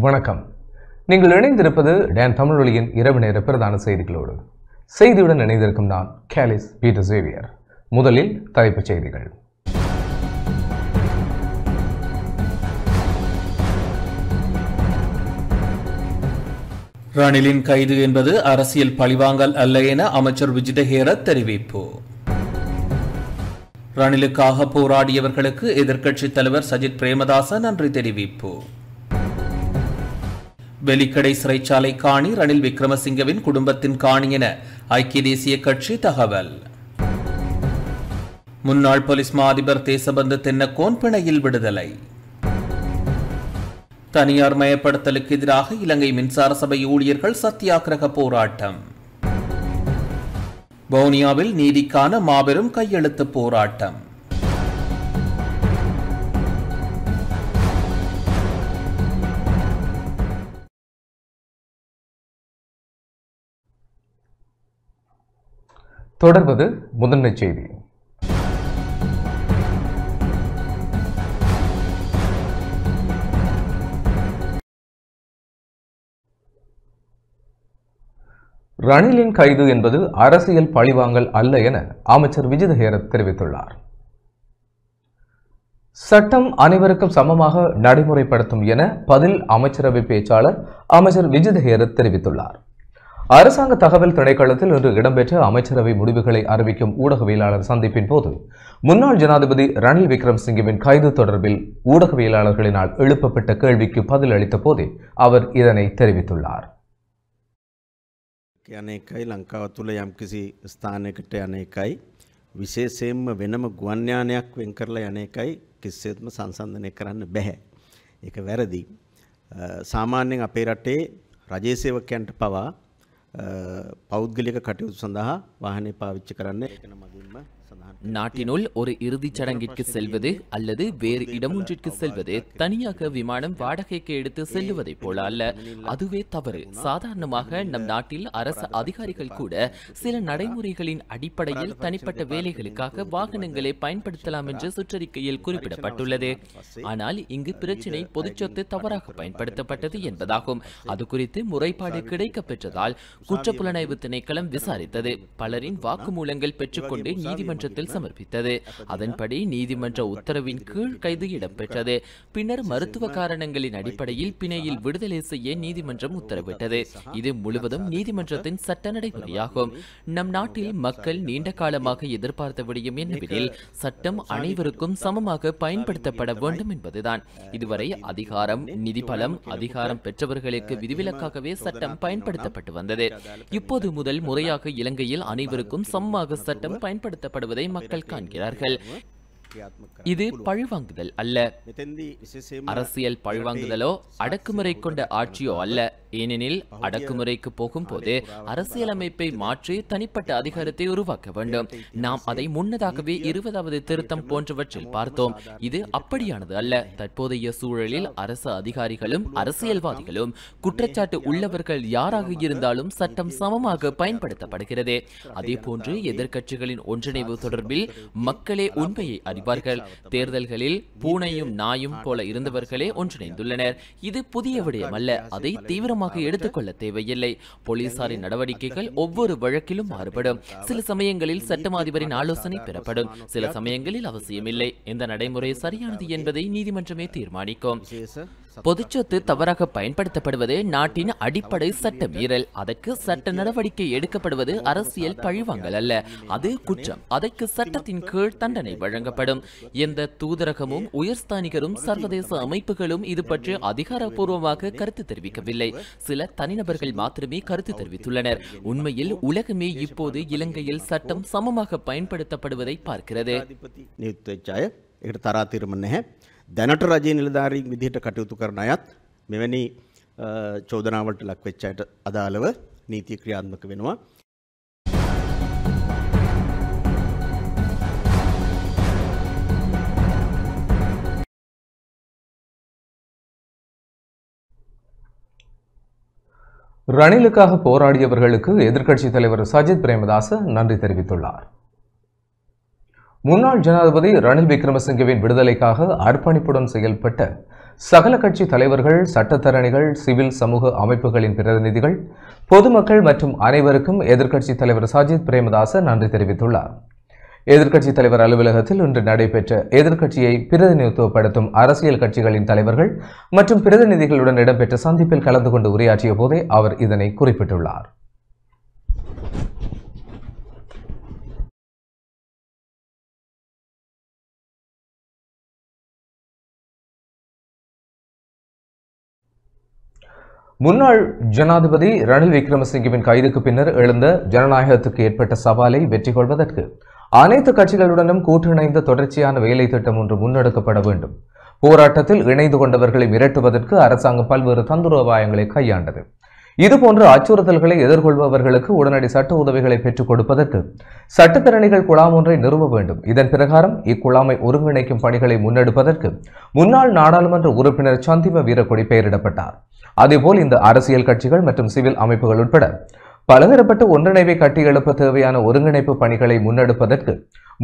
வணக்கம். நீங்கள் இணைந்திருப்பது டான் தமிழ் ஒலியின் இரவு நேர பிரதான செய்திகளோடு. செய்தியுடன் இணைந்திருக்கும் நான் கேலிஸ் பீட்டர் சேவியர். முதலில் தலைப்புச் செய்திகள். ரணிலின் கைது என்பது அரசியல் பழிவாங்கல் அல்ல என அமைச்சர் விஜித ஹேரத் தெரிவிப்பு. ரணிலுக்காக போராடியவர்களுக்கு எதிர்க்கட்சித் தலைவர் சஜித் பிரேமதாச நன்றி தெரிவிப்பு. வெலிக்கடை சிறைச்சாலை காணி ரணில் விக்ரமசிங்கவின் குடும்பத்தின் காணி என ஐக்கிய தேசிய கட்சி தகவல். முன்னாள் போலீஸ் மா அதிபர் தேசபந்து தென்னக்கோன் பிணையில் விடுதலை. தனியார் மயப்படுத்தலுக்கு எதிராக இலங்கை மின்சார சபை ஊழியர்கள் சத்தியாகிரக போராட்டம். வவுனியாவில் நீதிக்கான மாபெரும் கையெழுத்து போராட்டம். தொடர்வது முதன்மை செய்தி. ரணிலின் கைது என்பது அரசியல் பழிவாங்கல் அல்ல என அமைச்சர் விஜித ஹேரத் தெரிவித்துள்ளார். சட்டம் அனைவருக்கும் சமமாக நடைமுறைப்படுத்தும் என பதில் அமைச்சரவை பேச்சாளர் அமைச்சர் விஜித ஹேரத் தெரிவித்துள்ளார். அரசாங்க தகவல் திணைக்களத்தில் இன்று இடம்பெற்ற அமைச்சரவை முடிவுகளை அறிவிக்கும் ஊடகவியலாளர் சந்திப்பின் போது முன்னாள் ஜனாதிபதி ரணில் விக்ரமசிங்கவின் கைது தொடர்பில் ஊடகவியலாளர்களினால் எழுப்பப்பட்ட கேள்விக்கு பதில் அளித்த போதே அவர் இதனை தெரிவித்துள்ளார். අනේකයි ලංකාව තුළ යම්කිසි ස්ථානයකට යනේකයි විශේෂයෙන්ම වෙනම ගුවන් යානයක් වෙන් කරලා යනේකයි කිසිසේත්ම සංසන්දනය කරන්න බැහැ. ඒක වැරදි. සාමාන්‍යයෙන් අපේ රටේ රජයේ සේවකයන්ට පවා පෞද්ගලික කටයුතු සඳහා වාහනේ පාවිච්චි කරන්න ඒක නමගින්ම நாட்டினுள் ஒரு இறுதிச் சடங்கிற்கு செல்வது அல்லது வேறு இடமொன்றிற்கு செல்வது தனியாக விமானம் வாடகைக்கு எடுத்து செல்லுவதை போல அல்ல. அதுவே தவறு. சாதாரணமாக நம் நாட்டில் அரசு அதிகாரிகள் கூட சில நடைமுறைகளின் அடிப்படையில் தனிப்பட்ட வேலைகளுக்காக வாகனங்களை பயன்படுத்தலாம் என்று சுற்றறிக்கையில் குறிப்பிடப்பட்டுள்ளது. ஆனால் இங்கு பிரச்சினை பொதுச்சொத்து தவறாக பயன்படுத்தப்பட்டது என்பதாகும். அது குறித்து முறைப்பாடு கிடைக்கப் பெற்றதால் குற்றப்புலனாய்வு திணைக்களம் விசாரித்தது. பலரின் வாக்குமூலங்கள் பெற்றுக்கொண்டு நீதிமன்றத்தில் சமர்ப்பித்தது. அதன்படி நீதிமன்ற உத்தரவின் கீழ் கைது இடம்பெற்றது. பின்னர் மருத்துவ காரணங்களின் அடிப்படையில் பிணையில் விடுதலை செய்ய நீதிமன்றம் உத்தரவிட்டது. இது முழுவதும் நீதிமன்றத்தின் சட்ட நடைமுறையாகும். நம் நாட்டில் மக்கள் நீண்ட காலமாக எதிர்பார்த்த விடயம் என்னவெனில் சட்டம் அனைவருக்கும் சமமாக பயன்படுத்தப்பட வேண்டும் என்பதுதான். இதுவரை அதிகாரம், நிதி பலம், அதிகாரம் பெற்றவர்களுக்கு விதிவிலக்காகவே சட்டம் பயன்படுத்தப்பட்டு வந்தது. இப்போது முதல் முறையாக இலங்கையில் அனைவருக்கும் சமமாக சட்டம் பயன்படுத்தப்படுவதை மக்கள் காண்கிறார்கள். இது பழிவாங்குதல் அல்ல. அரசியல் பழிவாங்குதலோ அடக்குமுறை கொண்ட ஆட்சியோ அல்ல. ஏனெனில் அடக்குமுறைக்கு போகும்போது அரசியலமைப்பை மாற்றி தனிப்பட்ட அதிகாரத்தை உருவாக்க வேண்டும். நாம் அதை முன்னதாகவே 20வது திருத்தம் போன்றவற்றில் பார்த்தோம். இது அப்படியானது அல்ல. தற்போதைய சூழலில் அரசு அதிகாரிகளும் அரசியல்வாதிகளும் குற்றச்சாட்டு உள்ளவர்கள் யாராக இருந்தாலும் சட்டம் சமமாக பயன்படுத்தப்படுகிறது. அதே போன்று எதிர்க்கட்சிகளின் ஒன்றிணைவு தொடர்பில் மக்களே உண்மையை அறிவார்கள். தேர்தல்களில் பூனையும் நாயும் போல இருந்தவர்களே ஒன்றிணைந்துள்ளனர். இது புதிய விடயம் அல்ல. அதை தீவிரமாக எடுத்துக்கொள்ள தேவையில்லை. போலீசாரின் நடவடிக்கைகள் ஒவ்வொரு வழக்கிலும் மாறுபடும். சில சமயங்களில் சட்டம் அதிபரின் ஆலோசனை பெறப்படும். சில சமயங்களில் அவசியமில்லை. இந்த நடைமுறை சரியானது என்பதை நீதிமன்றமே தீர்மானிக்கும். பொதுச்சொத்து தவறாக பயன்படுத்தப்படுவது நாட்டின் அடிப்படை சட்ட மீறல். அதற்கு சட்ட நடவடிக்கை எடுக்கப்படுவது அரசியல் பழிவாங்கல் அல்ல. அது குற்றம். அதற்கு சட்டத்தின் கீழ் தண்டனை வழங்கப்படும். எந்த தூதரகமும் உயர்ஸ்தானிகரும் சர்வதேச அமைப்புகளும் இது பற்றி அதிகாரப்பூர்வமாக கருத்து தெரிவிக்கவில்லை. சில தனிநபர்கள் மாத்திரமே கருத்து தெரிவித்துள்ளனர். உண்மையில் உலகமே இப்போது இலங்கையில் சட்டம் சமமாக பயன்படுத்தப்படுவதை பார்க்கிறது. දැනට රජයේ නිලධාරීන් විදිහට කටයුතු කරන අයත් මෙවැනි චෝදනාවලට ලක් වෙච්ච අයට අදාළව නීතිය ක්‍රියාත්මක වෙනවා. ரணிலுக்காக போராடியவர்களுக்கு எதிர்க்கட்சித் தலைவர் சஜித் பிரேமதாச நன்றி தெரிவித்துள்ளார். முன்னாள் ஜனாதிபதி ரணில் விக்ரமசிங்கவின் விடுதலைக்காக அர்ப்பணிப்புடன் செயல்பட்ட சகல கட்சி தலைவர்கள், சட்டத்தரணிகள், சிவில் சமூக அமைப்புகளின் பிரதிநிதிகள், பொதுமக்கள் மற்றும் அனைவருக்கும் எதிர்க்கட்சித் தலைவர் சஜித் பிரேமதாச நன்றி தெரிவித்துள்ளார். எதிர்க்கட்சித் தலைவர் அலுவலகத்தில் இன்று நடைபெற்ற எதிர்க்கட்சியை பிரதிநிதித்துவப்படுத்தும் அரசியல் கட்சிகளின் தலைவர்கள் மற்றும் பிரதிநிதிகளுடன் இடம்பெற்ற சந்திப்பில் கலந்து கொண்டு உரையாற்றிய போதே அவர் இதனை குறிப்பிட்டுள்ளார். முன்னாள் ஜனாதிபதி ரணில் விக்ரமசிங்கவின் கைதுக்கு பின்னர் எழுந்த ஜனநாயகத்துக்கு ஏற்பட்ட சவாலை வெற்றி கொள்வதற்கு அனைத்து கட்சிகளுடனும் கூட்டிணைந்த தொடர்ச்சியான வேலை திட்டம் ஒன்று முன்னெடுக்கப்பட வேண்டும். போராட்டத்தில் இணைந்து கொண்டவர்களை மிரட்டுவதற்கு அரசாங்கம் பல்வேறு தந்திரோபாயங்களை கையாண்டது. இதுபோன்ற அச்சுறுத்தல்களை எதிர்கொள்பவர்களுக்கு உடனடி சட்ட உதவிகளை பெற்றுக் கொடுப்பதற்கு சட்டத்தரணிகள் குழாம் ஒன்றை நிறுவ வேண்டும். இதன் பிரகாரம் இக்குழாமை ஒருங்கிணைக்கும் பணிகளை முன்னெடுப்பதற்கு முன்னாள் நாடாளுமன்ற உறுப்பினர் சந்திம வீரக்கொடி பெயரிடப்பட்டார். அதேபோல் இந்த அரசியல் கட்சிகள் மற்றும் சிவில் அமைப்புகள் உட்பட பலதரப்பட்ட ஒன்றிணைவை கட்டியெழுப்ப தேவையான ஒருங்கிணைப்பு பணிகளை முன்னெடுப்பதற்கு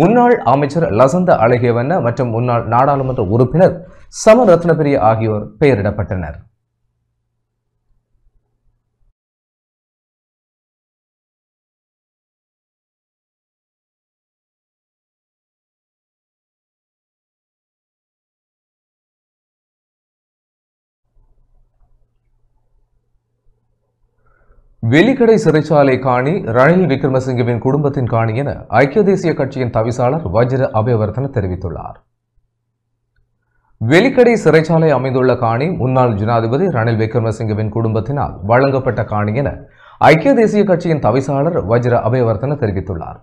முன்னாள் அமைச்சர் லசந்த அழகியவண்ண மற்றும் முன்னாள் நாடாளுமன்ற உறுப்பினர் சம ரத்னபிரிய ஆகியோர் பெயரிடப்பட்டனர். வெலிக்கடை சிறைச்சாலை காணி ரணில் விக்ரமசிங்கவின் குடும்பத்தின் காணி என ஐக்கிய தேசிய கட்சியின் தவிசாளர் வஜ்ர அபேவர்தன தெரிவித்துள்ளார். வெலிக்கடை சிறைச்சாலை அமைந்துள்ள காணி முன்னாள் ஜனாதிபதி ரணில் விக்ரமசிங்கவின் குடும்பத்தினால் வழங்கப்பட்ட காணி என ஐக்கிய தேசிய கட்சியின் தவிசாளர் வஜ்ர அபேவர்தன தெரிவித்துள்ளார்.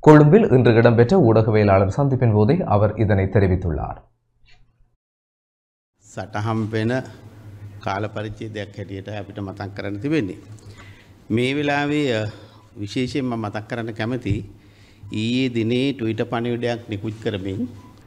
கொழும்பில் இன்று இடம்பெற்ற ஊடகவியலாளர் சந்திப்பின் போதே அவர் இதனை தெரிவித்துள்ளார். සටහම් වෙන කාල පරිච්ඡේදයක් හැටියට අපිට මතක් කරන්න තිබෙන්නේ. මේ වෙලාවේ විශේෂයෙන්ම මතක් කරන්න කැමති ඊයේ දිනේ ට්විටර් පණිවිඩයක් නිකුත් කරමින්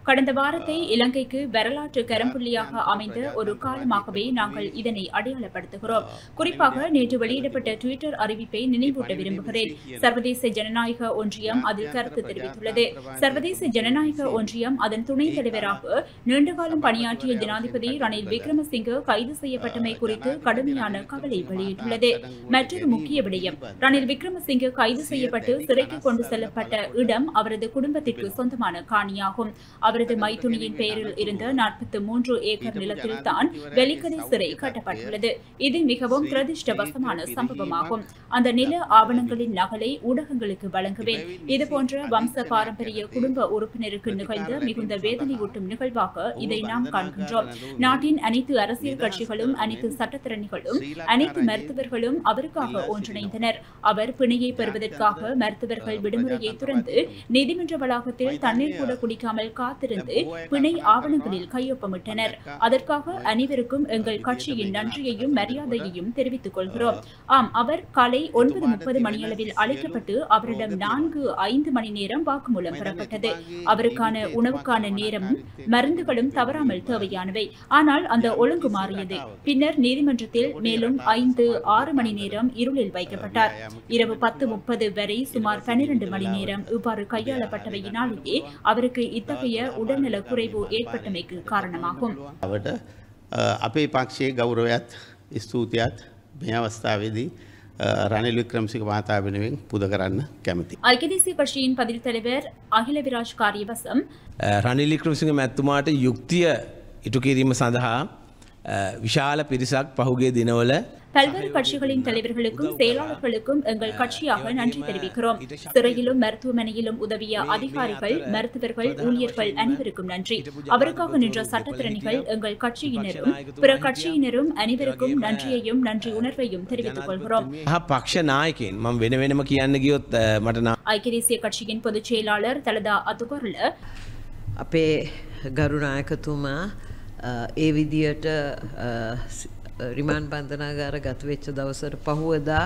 கடந்த வாரத்தை இலங்கைக்கு வரலாற்று கரம்புள்ளியாக அமைந்த ஒரு காலமாகவே நாங்கள் இதனை அடையாளப்படுத்துகிறோம். குறிப்பாக நேற்று வெளியிடப்பட்ட ட்விட்டர் அறிவிப்பை நினைவூட்ட விரும்புகிறேன். சர்வதேச ஜனநாயக ஒன்றியம் அதில் கருத்து தெரிவித்துள்ளது. சர்வதேச ஜனநாயக ஒன்றியம் அதன் துணைத் தலைவராக நீண்டகாலம் பணியாற்றிய ஜனாதிபதி ரணில் விக்ரமசிங்கே கைது செய்யப்பட்டமை குறித்து கடுமையான கவலை வெளியிட்டுள்ளது. மற்றொரு முக்கிய விடயம், ரணில் விக்ரமசிங்கே கைது செய்யப்பட்டு சிறைக்கு கொண்டு செல்லப்பட்ட இடம் அவரது குடும்பத்திற்கு சொந்தமான காணியாகும். அவரது மைத்துனியின் பெயரில் இருந்த 43 ஏக்கர் நிலத்தில் தான் வெலிக்கடை சிறை கட்டப்பட்டுள்ளது. இது மிகவும் துரதிருஷ்டவசமான சம்பவமாகும். அந்த நில ஆவணங்களின் நகலை ஊடகங்களுக்கு வழங்குவேன். இதுபோன்ற வம்ச பாரம்பரிய குடும்ப உறுப்பினருக்கு நிகழ்ந்த மிகுந்த வேதனையூட்டும் நிகழ்வாக இதை நாம் காண்கின்றோம். நாட்டின் அனைத்து அரசியல் கட்சிகளும், அனைத்து சட்டத்திறனிகளும், அனைத்து மருத்துவர்களும் அவருக்காக ஒன்றிணைந்தனர். அவர் பிணையை பெறுவதற்காக மருத்துவர்கள் விடுமுறையை துறந்து நீதிமன்ற வளாகத்தில் தண்ணீர் கூட குடிக்காமல் காத்திருந்து பிணை ஆவணங்களில் கையொப்பமிட்டனர். அதற்காக அனைவருக்கும் எங்கள் கட்சியின் நன்றியையும் மரியாதையையும் தெரிவித்துக் கொள்கிறோம். ஆம், அவர் காலை 9:30 மணியளவில் அழைக்கப்பட்டு அவரிடம் 4-5 மணி நேரம் வாக்குமூலம் பெறப்பட்டது. அவருக்கான உணவுக்கான நேரமும் மருந்துகளும் தவறாமல் தேவையானவை. ஆனால் அந்த ஒழுங்கு மாறியது. பின்னர் நீதிமன்றத்தில் மேலும் 5-6 மணி நேரம் இருளில் வைக்கப்பட்டார். இரவு 10:30 வரை சுமார் 12 மணி நேரம் இவ்வாறு கையாளப்பட்டவையினாலேயே அவருக்கு இத்தகைய உடல்நல குறைவு ஏற்பட்டமைக்கு காரணமாகும். අපේ පක්ෂයේ ගෞරවයත් ස්තුතියත් මේ අවස්ථාවේදී රනිල් වික්‍රමසිංහ මහතා වෙනුවෙන් පුද කරන්න කැමතියි. ஐக்கிய தேசிய கட்சியின் பதில் தலைவர் அகில விராஜ் காரியவசம் රනිල් වික්‍රමසිංහ මැතිතුමාට යුක්තිය ඉටු කිරීම සඳහා විශාල පිරිසක් පහුගිය දිනවල பல்வேறு கட்சிகளின் தலைவர்களுக்கும் செயலாளர்களுக்கும் எங்கள் கட்சியாக நன்றி தெரிவிக்கிறோம். சிறையிலும் மருத்துவமனையிலும் உதவிய அதிகாரிகள், மருத்துவர்கள், ஊழியர்கள் அனைவருக்கும் நன்றி. அவருக்காக நின்ற சட்டத்திறனிகள், எங்கள் கட்சியினரும் பிற கட்சியினரும் அனைவருக்கும் நன்றியையும் நன்றி உணர்வையும் தெரிவித்துக் கொள்கிறோம். පක්ෂ නායකයන් මම වෙන වෙනම කියන්න ගියොත් මට ஐக்கிய தேசிய கட்சியின் பொதுச் செயலாளர் தலதா அத்துகொர்ல අපේ ගරු නායකතුමා ඒ විදියට රිමාන්ඩ් බන්ධනාගාර ගත වෙච්ච දවසට පහුවදා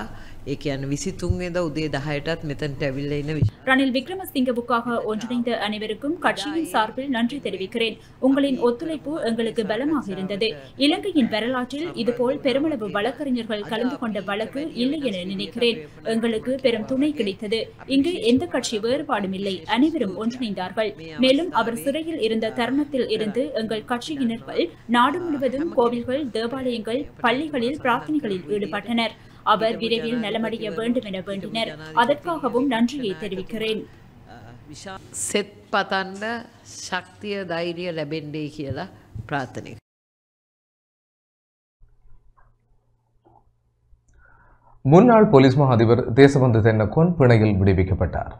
ඒ කියන්නේ 23 වෙනිදා උදේ 10ටත් මෙතනට ඇවිල්ලා ඉන්න ரணில் விக்ரமசிங்கவுக்காக ஒன்றிணைந்த அனைவருக்கும் கட்சியின் சார்பில் நன்றி தெரிவிக்கிறேன். உங்களின் ஒத்துழைப்பு எங்களுக்கு பலமாக இருந்தது. இலங்கையின் வரலாற்றில் இதுபோல் பெருமளவு வழக்கறிஞர்கள் கலந்து கொண்ட வழக்கு இல்லை என நினைக்கிறேன். எங்களுக்கு பெரும் துணை கிடைத்தது. இங்கு எந்த கட்சி வேறுபாடும் இல்லை, அனைவரும் ஒன்றிணைந்தார்கள். மேலும் அவர் சிறையில் இருந்த தருணத்தில் இருந்து எங்கள் கட்சியினர்கள் நாடு முழுவதும் கோவில்கள், தேவாலயங்கள், பள்ளிகளில் பிரார்த்தனைகளில் ஈடுபட்டனர். அவர் விரைவில் நலமடைய வேண்டும் என வேண்டினர். அதற்காகவும் நன்றியை தெரிவிக்கிறேன். සෙත් පතන්න ශක්තිය ධෛර්යය ලැබෙන්නේ කියලා ප්‍රාර්ථනා. முன்னாள் போலீஸ் மா அதிபர் தேசபந்து தென்னக்கோன் பிணையில் விடுவிக்கப்பட்டார்.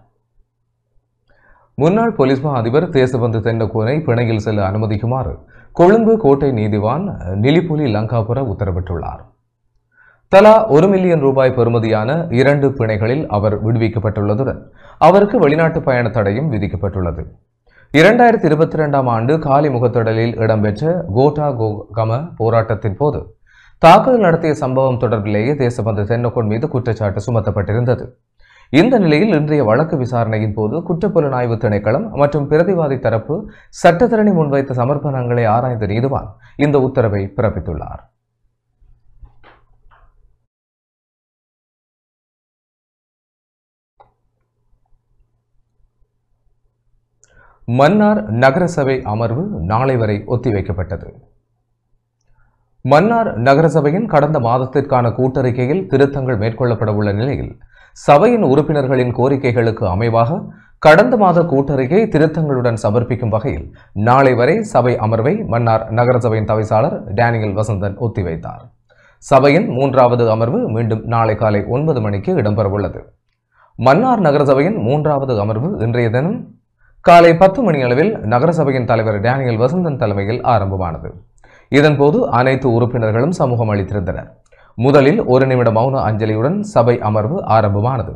முன்னாள் போலீஸ் மா அதிபர் தேசபந்து தென்னக்கோனை பிணையில் செல்ல அனுமதிக்குமாறு கொழும்பு கோட்டை நீதிவான் நிலிபுலி லங்காபுர உத்தரவிட்டுள்ளார். தலா 1 மில்லியன் ரூபாய் பெறுமதியான 2 பிணைகளில் அவர் விடுவிக்கப்பட்டுள்ளதுடன் அவருக்கு வெளிநாட்டு பயண தடையும் விதிக்கப்பட்டுள்ளது. 2022ஆம் ஆண்டு காலி முகத்திடலில் இடம்பெற்ற கோட்டா கோகம போராட்டத்தின் போது தாக்குதல் நடத்திய சம்பவம் தொடர்பிலேயே தேசபந்து தென்னக்கோன் மீது குற்றச்சாட்டு சுமத்தப்பட்டிருந்தது. இந்த நிலையில் இன்றைய வழக்கு விசாரணையின் போது குற்றப்புலனாய்வு திணைக்களம் மற்றும் பிரதிவாதி தரப்பு சட்டத்தரணி முன்வைத்த சமர்ப்பணங்களை ஆராய்ந்த நீதிவான் இந்த உத்தரவை பிறப்பித்துள்ளார். மன்னார் நகரசபை அமர்வு நாளை வரை ஒத்திவைக்கப்பட்டது. மன்னார் நகரசபையின் கடந்த மாதத்திற்கான கூட்டறிக்கையில் திருத்தங்கள் மேற்கொள்ளப்பட உள்ள நிலையில் சபையின் உறுப்பினர்களின் கோரிக்கைகளுக்கு அமைவாக கடந்த மாத கூட்டறிக்கை திருத்தங்களுடன் சமர்ப்பிக்கும் வகையில் நாளை வரை சபை அமர்வை மன்னார் நகரசபையின் தவிசாளர் டேனியல் வசந்தன் ஒத்திவைத்தார். சபையின் 3வது அமர்வு மீண்டும் நாளை காலை 9 மணிக்கு இடம்பெறவுள்ளது. மன்னார் நகரசபையின் 3வது அமர்வு இன்றைய தினம் காலை 10 மணி அளவில் நகரசபையின் தலைவர் டேனியல் வசந்தன் தலைமையில் ஆரம்பமானது. இதன்போது அனைத்து உறுப்பினர்களும் சமூகம் அளித்திருந்தனர். முதலில் 1 நிமிட மௌன அஞ்சலியுடன் சபை அமர்வு ஆரம்பமானது.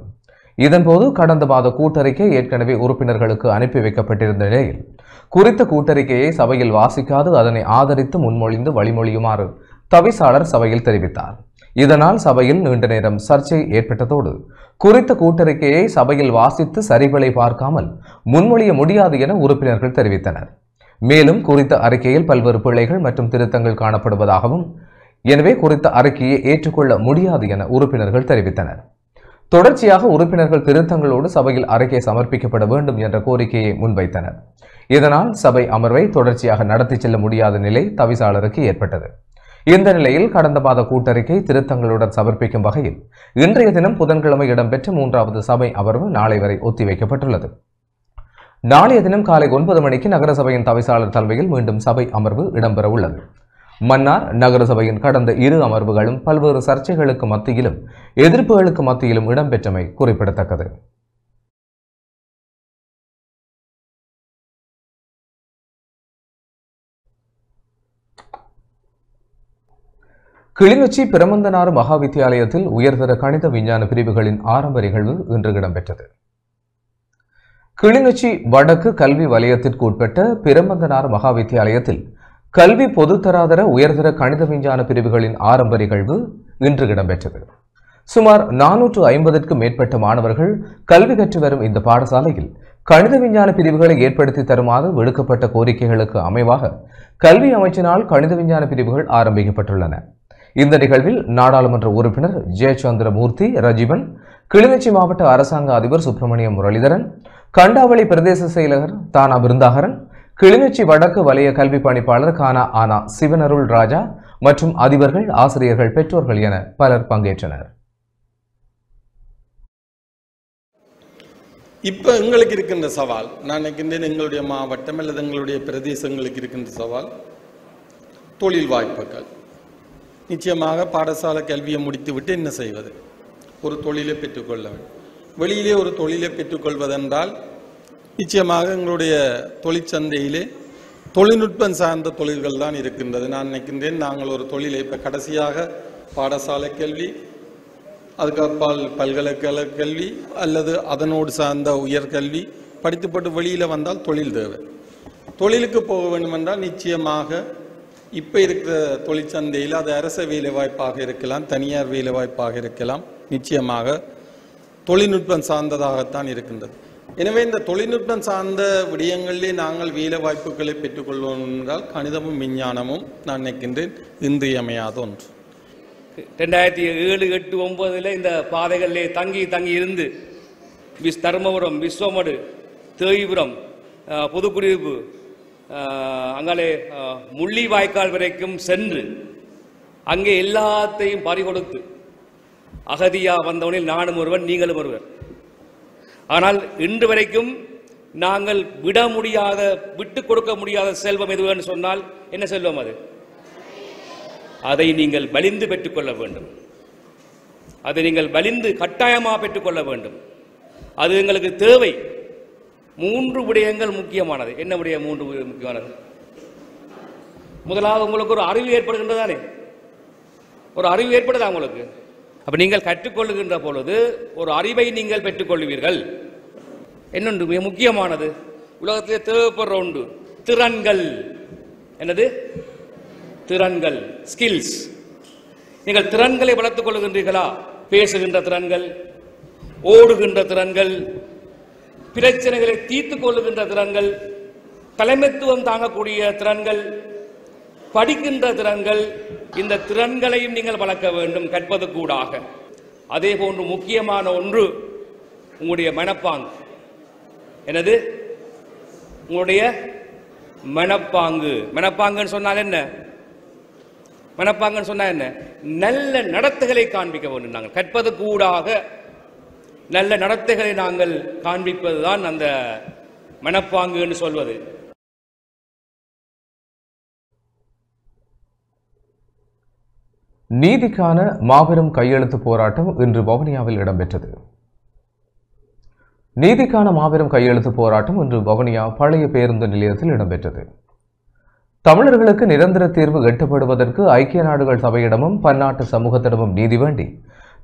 இதன்போது கடந்த மாத கூட்டறிக்கை ஏற்கனவே உறுப்பினர்களுக்கு அனுப்பி வைக்கப்பட்டிருந்த நிலையில் குறித்த கூட்டறிக்கையை சபையில் வாசிக்காது அதனை ஆதரித்து முன்மொழிந்து வழிமொழியுமாறு தவிசாளர் சபையில் தெரிவித்தார். இதனால் சபையில் நீண்ட நேரம் சர்ச்சை ஏற்பட்டதோடு குறித்த கூட்டறிக்கையை சபையில் வாசித்து சரிகளை பார்க்காமல் முன்மொழிய முடியாது என உறுப்பினர்கள் தெரிவித்தனர். மேலும் குறித்த அறிக்கையில் பல்வேறு பிழைகள் மற்றும் திருத்தங்கள் காணப்படுவதாகவும் எனவே குறித்த அறிக்கையை ஏற்றுக்கொள்ள முடியாது என உறுப்பினர்கள் தெரிவித்தனர். தொடர்ச்சியாக உறுப்பினர்கள் திருத்தங்களோடு சபையில் அறிக்கை சமர்ப்பிக்கப்பட வேண்டும் என்ற கோரிக்கையை முன்வைத்தனர். இதனால் சபை அமர்வை தொடர்ச்சியாக நடத்தி செல்ல முடியாத நிலை தவிசாளருக்கு ஏற்பட்டது. இந்த நிலையில் கடந்த மாத கூட்டறிக்கை திருத்தங்களுடன் சமர்ப்பிக்கும் வகையில் இன்றைய தினம் புதன்கிழமை இடம்பெற்ற 3வது சபை அமர்வு நாளை வரை ஒத்திவைக்கப்பட்டுள்ளது. நாளைய தினம் காலை 9 மணிக்கு நகரசபையின் தவிசாளர் தலைமையில் மீண்டும் சபை அமர்வு இடம்பெற உள்ளது. மன்னார் நகரசபையின் கடந்த 2 அமர்வுகளும் பல்வேறு சர்ச்சைகளுக்கு மத்தியிலும் எதிர்ப்புகளுக்கு மத்தியிலும் இடம்பெற்றமை குறிப்பிடத்தக்கது. கிளிநொச்சி பிரமந்தனாறு மகா வித்தியாலயத்தில் உயர்தர கணித விஞ்ஞான பிரிவுகளின் ஆரம்ப நிகழ்வு இன்று இடம்பெற்றது. கிளிநொச்சி வடக்கு கல்வி வலயத்திற்கு உட்பட்ட பிரமந்தனாறு மகா வித்தியாலயத்தில் கல்வி பொதுத்தராதர உயர்தர கணித விஞ்ஞான பிரிவுகளின் ஆரம்ப நிகழ்வு இன்று இடம்பெற்றது. சுமார் 450க்கும் மேற்பட்ட மாணவர்கள் கல்வி கற்று வரும் இந்த பாடசாலையில் கணித விஞ்ஞான பிரிவுகளை ஏற்படுத்தி தருமாறு விடுக்கப்பட்ட கோரிக்கைகளுக்கு அமைவாக கல்வி அமைச்சினால் கணித விஞ்ஞான பிரிவுகள் ஆரம்பிக்கப்பட்டுள்ளன. இந்த நிகழ்வில் நாடாளுமன்ற உறுப்பினர் ஜெயச்சந்திரமூர்த்தி ரஜீவன், கிளிநொச்சி மாவட்ட அரசாங்க அதிபர் சுப்பிரமணியம் முரளிதரன், கண்டாவளி பிரதேச செயலகர் தானா பிருந்தாகரன், கிளிநொச்சி வடக்கு வலய கல்வி பணிப்பாளர் கானா ஆனா சிவனருள் ராஜா மற்றும் அதிபர்கள், ஆசிரியர்கள், பெற்றோர்கள் என பலர் பங்கேற்றனர். இப்போ எங்களுக்கு இருக்கின்ற சவால், நான் நினைக்கின்றேன் எங்களுடைய மாவட்டம் அல்லது எங்களுடைய பிரதேசங்களுக்கு இருக்கின்ற சவால் தொழில் வாய்ப்புகள். நிச்சயமாக பாடசாலை கல்வியை முடித்துவிட்டு என்ன செய்வது? ஒரு தொழிலை பெற்றுக்கொள்ள வேண்டும். வெளியிலே ஒரு தொழிலை பெற்றுக்கொள்வதென்றால் நிச்சயமாக எங்களுடைய தொழிற்சந்தையிலே தொழில்நுட்பம் சார்ந்த தொழில்கள் தான் இருக்கின்றது. நான் நினைக்கின்றேன் நாங்கள் ஒரு தொழிலை இப்போ கடைசியாக பாடசாலை கல்வி, அதுக்கப்பால் பல்கலைக்கழக கல்வி அல்லது அதனோடு சார்ந்த உயர்கல்வி படித்துப்பட்டு வெளியில் வந்தால் தொழில் தேவை. தொழிலுக்கு போக வேண்டும் என்றால் நிச்சயமாக இப்போ இருக்கிற தொழிற்சந்தையில் அது அரச வேலைவாய்ப்பாக இருக்கலாம், தனியார் வேலைவாய்ப்பாக இருக்கலாம், நிச்சயமாக தொழில்நுட்பம் சார்ந்ததாகத்தான் இருக்கின்றது. எனவே இந்த தொழில்நுட்பம் சார்ந்த விடயங்களிலே நாங்கள் வேலை வாய்ப்புகளை பெற்றுக்கொள்வோம் என்றால் கணிதமும் விஞ்ஞானமும் நான் நினைக்கின்றேன் இன்றியமையாத ஒன்று. 2007, 8, 9 இந்த பாதைகளிலே தங்கி இருந்து தருமபுரம், விஸ்வமடு, தேய்புரம், புதுக்குடியிருப்பு, அங்காலே முள்ளிவாய்க்கால் வரைக்கும் சென்று அங்கே எல்லாத்தையும் பறிகொடுத்து அகதியா வந்தவனில் நானும் ஒருவன், நீங்களும் ஒருவர். ஆனால் இன்று வரைக்கும் நாங்கள் விட்டு கொடுக்க முடியாத செல்வம் எதுவென்று சொன்னால் என்ன செல்வம் அது? அதை நீங்கள் வலிந்து பெற்றுக்கொள்ள வேண்டும். அதை நீங்கள் வலிந்து கட்டாயமாக பெற்றுக்கொள்ள வேண்டும். அது எங்களுக்கு தேவை. 3 விடயங்கள் முக்கியமானது. என்ன விடயம் 3 முக்கியமானது? முதலாவது, உங்களுக்கு ஒரு அறிவு ஏற்படுகின்றதானே? ஒரு அறிவு ஏற்படுதா உங்களுக்கு? அப்ப நீங்கள் கற்றுக்கொள்ளுகின்ற பொழுது ஒரு அறிவை நீங்கள் பெற்றுக்கொள்வீர்கள். இன்னொன்று மிக முக்கியமானது, உலகத்திலே தேவைப்படுற ஒன்று திறன்கள். என்னது? திறன்கள், ஸ்கில்ஸ். நீங்கள் திறன்களை வளர்த்துக் கொள்ளுகின்றீர்களா? பேசுகின்ற திறன்கள், ஓடுகின்ற திறன்கள், பிரச்சனைகளை தீர்த்துக் கொள்ளுகின்ற திறன்கள், தலைமைத்துவம் தாங்கக்கூடிய திறன்கள், படிக்கின்ற திறன்கள். இந்த திறன்களையும் நீங்கள் வளர்க்க வேண்டும் கற்பது கூடாக. அதே போன்று முக்கியமான ஒன்று உங்களுடைய மனப்பாங்கு. என்னது? உங்களுடைய மனப்பாங்கு. மனப்பாங்குன்னு சொன்னால் என்ன? மனப்பாங்குன்னு சொன்னா என்ன? நல்ல நடத்தைகளை காண்பிக்க வேண்டும். நாங்கள் கற்பது கூடாக நல்ல நடத்தைகளை நாங்கள் காண்பிப்பதுதான் அந்த மனப்பாங்கு என்று சொல்வது. நீதிக்கான மாபெரும் கையெழுத்து போராட்டம் இன்று வவுனியாவில் இடம்பெற்றது. நீதிக்கான மாபெரும் கையெழுத்து போராட்டம் இன்று வவுனியா பழைய பேருந்து நிலையத்தில் இடம்பெற்றது. தமிழர்களுக்கு நிரந்தர தீர்வு எட்டப்படுவதற்கு ஐக்கிய நாடுகள் சபையிடமும் பன்னாட்டு சமூகத்திடமும் நீதி வேண்டி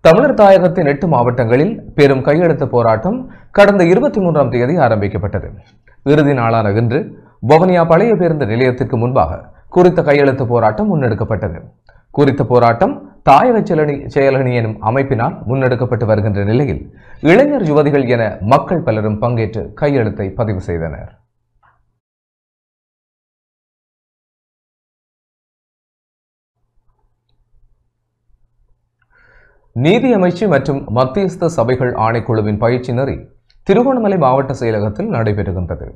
தமிழர் தாயகத்தின் 8 மாவட்டங்களில் பெரும் கையெழுத்து போராட்டம் கடந்த 23ஆம் தேதி ஆரம்பிக்கப்பட்டது. இறுதி நாளான இன்று வவுனியா பழைய பேருந்து நிலையத்திற்கு முன்பாக குறித்த கையெழுத்து போராட்டம் முன்னெடுக்கப்பட்டது. குறித்த போராட்டம் தாயக செயலணி எனும் அமைப்பினால் முன்னெடுக்கப்பட்டு வருகின்ற நிலையில் இளைஞர், யுவதிகள் என மக்கள் பலரும் பங்கேற்று கையெழுத்தை பதிவு செய்தனர். நீதி அமைச்சு மற்றும் மத்தியஸ்த சபைகள் ஆணைக்குழுவின் பயிற்சி நெறி திருகோணமலை மாவட்ட செயலகத்தில் நடைபெறுகின்றது.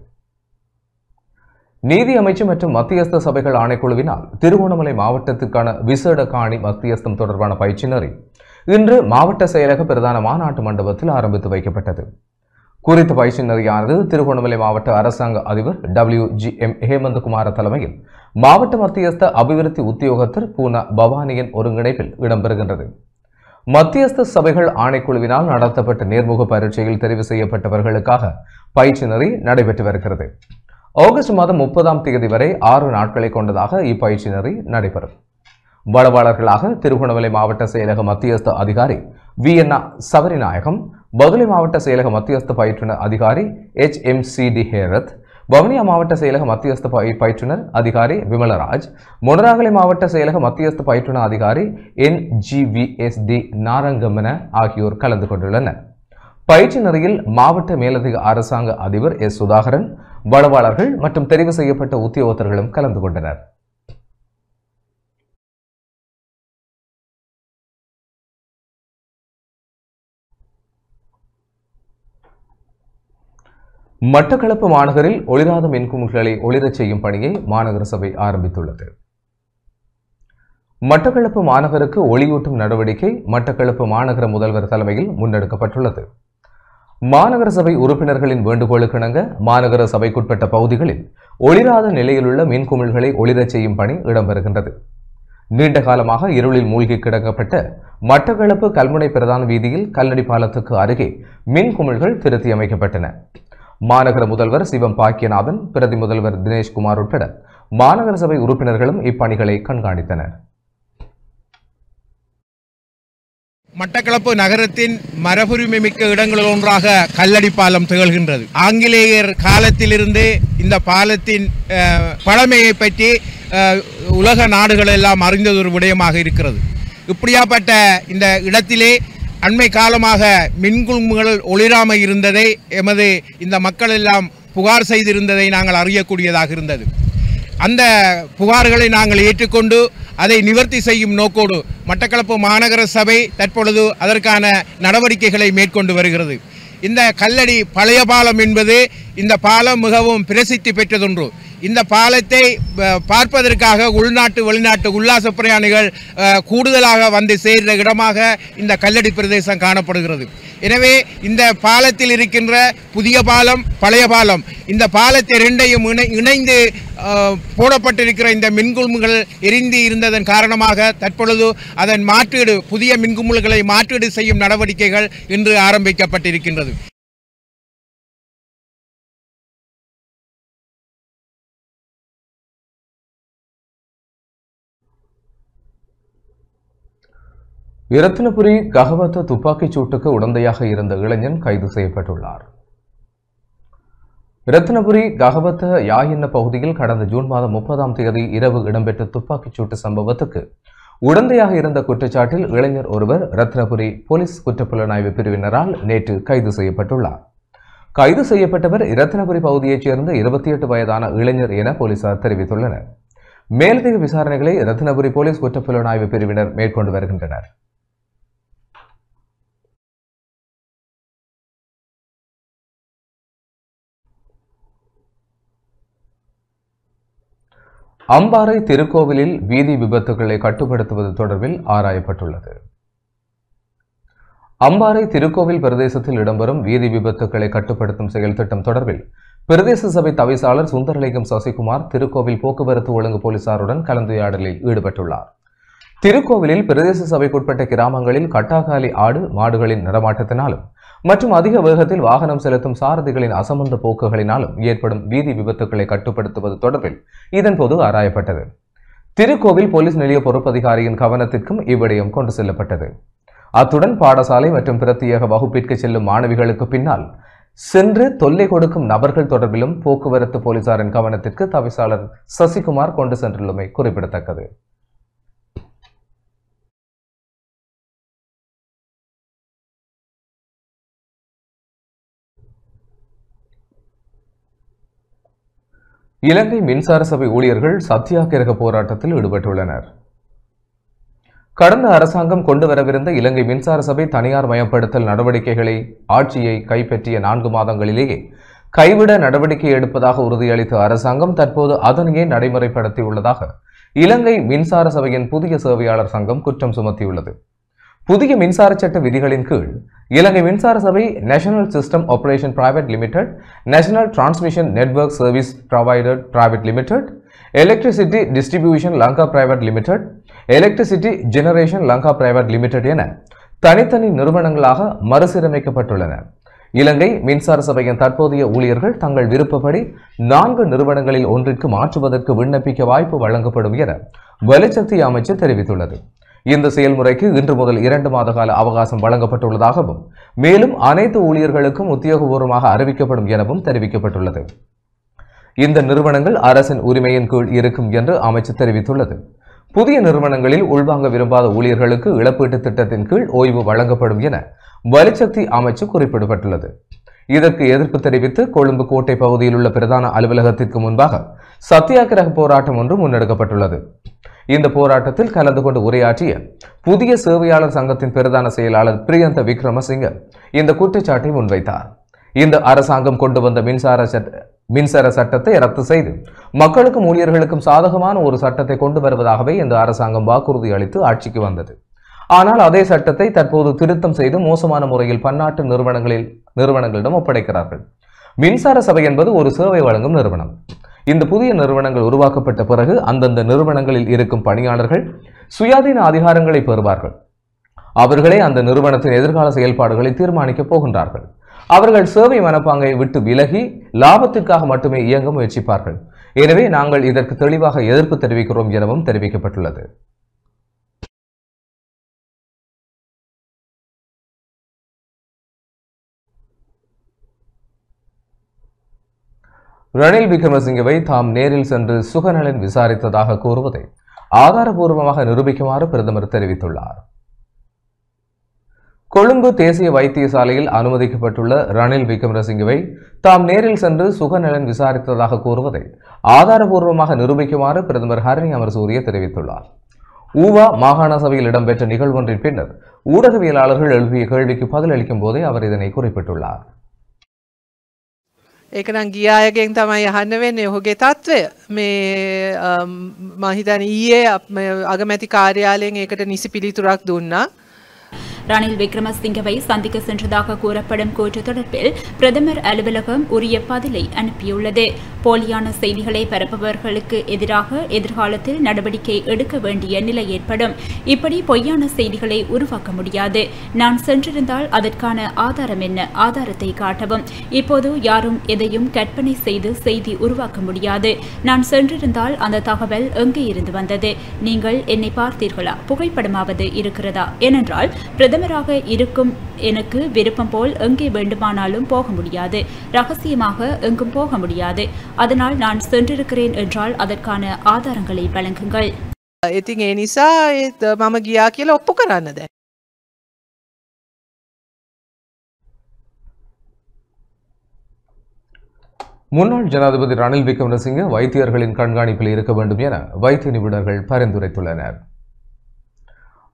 நீதி அமைச்சு மற்றும் மத்தியஸ்த சபைகள் ஆணைக்குழுவினால் திருகோணமலை மாவட்டத்திற்கான விசேட காணி மத்தியஸ்தம் தொடர்பான பயிற்சி நெறி இன்று மாவட்ட செயலக பிரதான மாநாட்டு மண்டபத்தில் ஆரம்பித்து வைக்கப்பட்டது. குறித்த பயிற்சி நெறியானது திருகோணமலை மாவட்ட அரசாங்க அதிபர் WGM ஹேமந்தகுமார தலைமையில் மாவட்ட மத்தியஸ்த அபிவிருத்தி உத்தியோகத்தர் பூனா பவானியின் ஒருங்கிணைப்பில் இடம்பெறுகின்றது. மத்தியஸ்த சபைகள் ஆணைக்குழுவினால் நடத்தப்பட்ட நேர்முக பரீட்சையில் தெரிவு செய்யப்பட்டவர்களுக்காக பயிற்சி நெறி நடைபெற்று வருகிறது. ஆகஸ்ட் மாதம் 30ஆம் தேதி வரை 6 நாட்களை கொண்டதாக இப்பயிற்சி நெறி நடைபெறும். வளவாளர்களாக திருகோணமலை மாவட்ட செயலக மத்தியஸ்த அதிகாரி VN சபரிநாயகம், பதுளை மாவட்ட செயலக மத்தியஸ்த பயிற்றுனர் அதிகாரி HMCD ஹேரத், வவுனியா மாவட்ட செயலக மத்தியஸ்த பயிற்றுனர் அதிகாரி விமலராஜ், மொனராகலை மாவட்ட செயலக மத்தியஸ்த பயிற்றுனர் அதிகாரி NGVSD நாரங்கமன ஆகியோர் கலந்து கொண்டுள்ளனர். பயிற்சி நெறியில் மாவட்ட மேலதிக அரசாங்க அதிபர் S சுதாகரன், வளவாளர்கள் மற்றும் தெரிவு செய்யப்பட்ட உத்தியோகத்தர்களும் கலந்து கொண்டனர். மட்டக்களப்பு மாநகரில் ஒளிராத மின்குமிழ்களை ஒளிரச் செய்யும் பணியை மாநகர சபை ஆரம்பித்துள்ளது. மட்டக்களப்பு மாநகருக்கு ஒளியூட்டும் நடவடிக்கை மட்டக்களப்பு மாநகர முதல்வர் தலைமையில் முன்னெடுக்கப்பட்டுள்ளது. மாநகர சபை உறுப்பினர்களின் வேண்டுகோளுக்கிணங்க மாநகர சபைக்குட்பட்ட பகுதிகளில் ஒளிராத நிலையிலுள்ள மின்குமிழ்களை ஒளிரச் செய்யும் பணி இடம்பெறுகின்றது. நீண்ட காலமாக இருளில் மூழ்கி கிடக்கப்பட்ட மட்டக்களப்பு கல்முனை பிரதான வீதியில் கல்லடி பாலத்துக்கு அருகே மின்குமிழ்கள் திருத்தி அமைக்கப்பட்டன. மாநகர முதல்வர் சிவம் பாக்கியநாதன், பிரதி முதல்வர் தினேஷ்குமார் உட்பட மாநகர சபை உறுப்பினர்களும் இப்பணிகளை கண்காணித்தனர். மட்டக்களப்பு நகரத்தின் மரபுரிமை மிக்க இடங்களில் ஒன்றாக கல்லடி பாலம் திகழ்கின்றது. ஆங்கிலேயர் காலத்திலிருந்து இந்த பாலத்தின் பழமையை பற்றி உலக நாடுகள் எல்லாம் அறிந்தது ஒரு விடயமாக இருக்கிறது. இப்படியாப்பட்ட இந்த இடத்திலே அண்மை காலமாக மின்குழும்புகள் ஒளிராமல் இருந்ததை எமது இந்த மக்கள் எல்லாம் புகார் செய்திருந்ததை நாங்கள் அறியக்கூடியதாக இருந்தது. அந்த புகார்களை நாங்கள் ஏற்றுக்கொண்டு அதை நிவர்த்தி செய்யும் நோக்கோடு மட்டக்களப்பு மாநகர சபை தற்பொழுது அதற்கான நடவடிக்கைகளை மேற்கொண்டு வருகிறது. இந்த கல்லடி பழைய பாலம் என்பது இந்த பாலம் மிகவும் பிரசித்தி பெற்றதொன்று. இந்த பாலத்தை பார்ப்பதற்காக உள்நாட்டு வெளிநாட்டு உல்லாச பிரயாணிகள் கூடுதலாக வந்து சேர்ந்த இடமாக இந்த கல்லடி பிரதேசம் காணப்படுகிறது. எனவே இந்த பாலத்தில் இருக்கின்ற புதிய பாலம் பழைய பாலம் இந்த பாலத்தை இரண்டையும் இணைந்து போடப்பட்டிருக்கிற இந்த மின்குழும்புகள் எரிந்து இருந்ததன் காரணமாக தற்பொழுது அதன் மாற்றீடு புதிய மின்குழும்புகளை மாற்றீடு செய்யும் நடவடிக்கைகள் இன்று ஆரம்பிக்கப்பட்டிருக்கின்றது. இரத்தினபுரி ககவத்த துப்பாக்கிச் சூட்டுக்கு உடந்தையாக இருந்த இளைஞன் கைது செய்யப்பட்டுள்ளார். இரத்தினபுரி ககவத்த யாயின்ன பகுதியில் கடந்த ஜூன் மாதம் 30ஆம் தேதி இரவு இடம்பெற்ற துப்பாக்கிச் சூட்டு சம்பவத்துக்கு உடந்தையாக இருந்த குற்றச்சாட்டில் இளைஞர் ஒருவர் இரத்தினபுரி போலீஸ் குற்றப்புலனாய்வு பிரிவினரால் நேற்று கைது செய்யப்பட்டுள்ளார். கைது செய்யப்பட்டவர் இரத்தினபுரி பகுதியைச் சேர்ந்த 28 வயதான இளைஞர் என போலீசார் தெரிவித்துள்ளனர். மேலதிக விசாரணைகளை இரத்தினபுரி போலீஸ் குற்றப்புலனாய்வு பிரிவினர் மேற்கொண்டு வருகின்றனர். அம்பாறை திருக்கோவிலில் வீதி விபத்துகளை கட்டுப்படுத்துவது தொடர்பில் ஆராயப்பட்டுள்ளது. அம்பாறை திருக்கோவில் பிரதேசத்தில் இடம்பெறும் வீதி விபத்துகளை கட்டுப்படுத்தும் செயல் திட்டம் தொடர்பில் பிரதேச சபை தவிசாளர் சுந்தரலிங்கம் சசிகுமார் திருக்கோவில் போக்குவரத்து ஒழுங்கு போலீசாருடன் கலந்துரையாடலில் ஈடுபட்டுள்ளார். திருக்கோவிலில் பிரதேச சபைக்குட்பட்ட கிராமங்களில் கட்டாகாலி ஆடு மாடுகளின் நடமாட்டத்தினாலும் மற்றும் அதிக வேகத்தில் வாகனம் செலுத்தும் சாரதிகளின் அசமந்த போக்குகளினாலும் ஏற்படும் வீதி விபத்துக்களை கட்டுப்படுத்துவது தொடர்பில் இதன்போது ஆராயப்பட்டது. திருக்கோவில் போலீஸ் நிலைய பொறுப்பதிகாரியின் கவனத்திற்கும் இவ்விடயம் கொண்டு செல்லப்பட்டது. அத்துடன் பாடசாலை மற்றும் பிரத்யேக வகுப்பிற்கு செல்லும் மாணவிகளுக்கு பின்னால் சென்று தொல்லை கொடுக்கும் நபர்கள் தொடர்பிலும் போக்குவரத்து போலீசாரின் கவனத்திற்கு தவிசாளர் சசிகுமார் கொண்டு சென்றுள்ளமை குறிப்பிடத்தக்கது. இலங்கை மின்சார சபை ஊழியர்கள் சத்தியாகிரக போராட்டத்தில் ஈடுபட்டுள்ளனர். கடந்த அரசாங்கம் கொண்டு வரவிருந்த இலங்கை மின்சார சபை தனியார் மயப்படுத்தல் நடவடிக்கைகளை ஆட்சியை கைப்பற்றிய 4 மாதங்களிலேயே கைவிட நடவடிக்கை எடுப்பதாக உறுதியளித்த அரசாங்கம் தற்போது அதனையே நடைமுறைப்படுத்தியுள்ளதாக இலங்கை மின்சார சபையின் புதிய சேவையாளர் சங்கம் குற்றம் சுமத்தியுள்ளது. புதிய மின்சார சட்ட விதிகளின் கீழ் இலங்கை மின்சார சபை national system operation private limited, national transmission network service provider private limited, electricity distribution Lanka private limited, electricity generation Lanka private limited என தனித்தனி நிறுவனங்களாக மறுசீரமைக்கப்பட்டுள்ளன. இலங்கை மின்சார சபையின் தற்போதைய ஊழியர்கள் தங்கள் விருப்பப்படி 4 நிறுவனங்களில் ஒன்றிற்கு மாற்றுவதற்கு விண்ணப்பிக்க வாய்ப்பு வழங்கப்படும் என வலுசக்தி அமைச்சர் தெரிவித்துள்ளது. இந்த செயல்முறைக்கு இன்று முதல் 2 மாத கால அவகாசம் வழங்கப்பட்டுள்ளதாகவும் மேலும் அனைத்து ஊழியர்களுக்கும் உத்தியோகபூர்வமாக அறிவிக்கப்படும் எனவும் தெரிவிக்கப்பட்டுள்ளது. இந்த நிறுவனங்கள் அரசின் உரிமையின் கீழ் இருக்கும் என்று அமைச்சர் தெரிவித்துள்ளது. புதிய நிறுவனங்களில் உள்வாங்க விரும்பாத ஊழியர்களுக்கு இழப்பீட்டு திட்டத்தின் கீழ் ஓய்வு வழங்கப்படும் என வலுசக்தி அமைச்சு குறிப்பிடப்பட்டுள்ளது. இதற்கு எதிர்ப்பு தெரிவித்து கொழும்பு கோட்டை பகுதியில் உள்ள பிரதான அலுவலகத்திற்கு முன்பாக சத்தியாகிரக போராட்டம் ஒன்று முன்னெடுக்கப்பட்டுள்ளது. இந்த போராட்டத்தில் கலந்து கொண்டு உரையாற்றிய புதிய சேவையாளர் சங்கத்தின் பிரதான செயலாளர் பிரியந்த விக்ரமசிங்க இந்த குற்றச்சாட்டை முன்வைத்தார். இந்த அரசாங்கம் கொண்டு வந்த மின்சார சட்டத்தை ரத்து செய்து மக்களுக்கும் ஊழியர்களுக்கும் சாதகமான ஒரு சட்டத்தை கொண்டு வருவதாகவே இந்த அரசாங்கம் வாக்குறுதி அளித்து ஆட்சிக்கு வந்தது. ஆனால் அதே சட்டத்தை தற்போது திருத்தம் செய்து மோசமான முறையில் பன்னாட்டு நிறுவனங்களிடம் ஒப்படைக்கிறார்கள். மின்சார சபை என்பது ஒரு சேவை வழங்கும் நிறுவனம். இந்த புதிய நிறுவனங்கள் உருவாக்கப்பட்ட பிறகு அந்தந்த நிறுவனங்களில் இருக்கும் பணியாளர்கள் சுயாதீன அதிகாரங்களை பெறுவார்கள். அவர்களே அந்த நிறுவனத்தின் எதிர்கால செயல்பாடுகளை தீர்மானிக்கப் போகின்றார்கள். அவர்கள் சேவை மனப்பாங்கை விட்டு விலகி லாபத்திற்காக மட்டுமே இயங்க முயற்சிப்பார்கள். எனவே நாங்கள் இதற்கு தெளிவாக எதிர்ப்பு தெரிவிக்கிறோம் எனவும் தெரிவிக்கப்பட்டுள்ளது. ரணில் விக்ரமசிங்கவை தாம் நேரில் சென்று சுகநலன் விசாரித்ததாக கூறுவதை ஆதாரபூர்வமாக நிரூபிக்குமாறு பிரதமர் தெரிவித்துள்ளார். கொழும்பு தேசிய வைத்தியசாலையில் அனுமதிக்கப்பட்டுள்ள ரணில் விக்ரமசிங்கவை தாம் நேரில் சென்று சுகநலன் விசாரித்ததாக கூறுவதை ஆதாரபூர்வமாக நிரூபிக்குமாறு பிரதமர் ஹரணி அமரசூரிய தெரிவித்துள்ளார். ஊவா மாகாண சபையில் இடம்பெற்ற நிகழ்வொன்றின் பின்னர் ஊடகவியலாளர்கள் எழுப்பிய கேள்விக்கு பதிலளிக்கும் போதே அவர் இதனை குறிப்பிட்டுள்ளார். ඒක නම් ගිය අයගෙන් තමයි අහන්න වෙන්නේ ඔහුගේ තත්ත්වය. මේ මම හිතන්නේ ඊයේ අගමැති කාර්යාලයෙන් ඒකට නිසි පිළිතුරක් දුන්නා. ரணில் விக்ரமசிங்கவை சந்திக்க சென்றதாக கூறப்படும் கூற்று தொடர்பில் பிரதமர் அலுவலகம் உரிய பதிலை அனுப்பியுள்ளது. போலியான செய்திகளை பரப்புபவர்களுக்கு எதிராக எதிர்காலத்தில் நடவடிக்கை எடுக்க வேண்டிய நிலை ஏற்படும். இப்படி பொய்யான செய்திகளை உருவாக்க முடியாது. நான் சென்றிருந்தால் அதற்கான ஆதாரம் என்ன? ஆதாரத்தை காட்டவும். இப்போது யாரும் எதையும் கற்பனை செய்து செய்தி உருவாக்க முடியாது. நான் சென்றிருந்தால் அந்த தகவல் எங்கே இருந்து வந்தது? நீங்கள் என்னை பார்த்தீர்களா? புகைப்படமாவது இருக்கிறதா? ஏனென்றால் பிரதமராக இருக்கும் எனக்கு விருப்பம் போல் எங்கே வேண்டுமானாலும் போக முடியாது. ரகசியமாக எங்கும் போக முடியாது. அதனால் நான் சென்றிருக்கிறேன் என்றால் அதற்கான ஆதாரங்களை வழங்குங்கள். ඉතින් ඒ නිසා මම ගියා කියලා ඔප්පු කරන්න දැන්. முன்னாள் ஜனாதிபதி ரணில் விக்ரமசிங்கே வைத்தியர்களின் கண்காணிப்பில் இருக்க வேண்டும் என வைத்திய நிபுணர்கள் பரிந்துரைத்துள்ளனர்.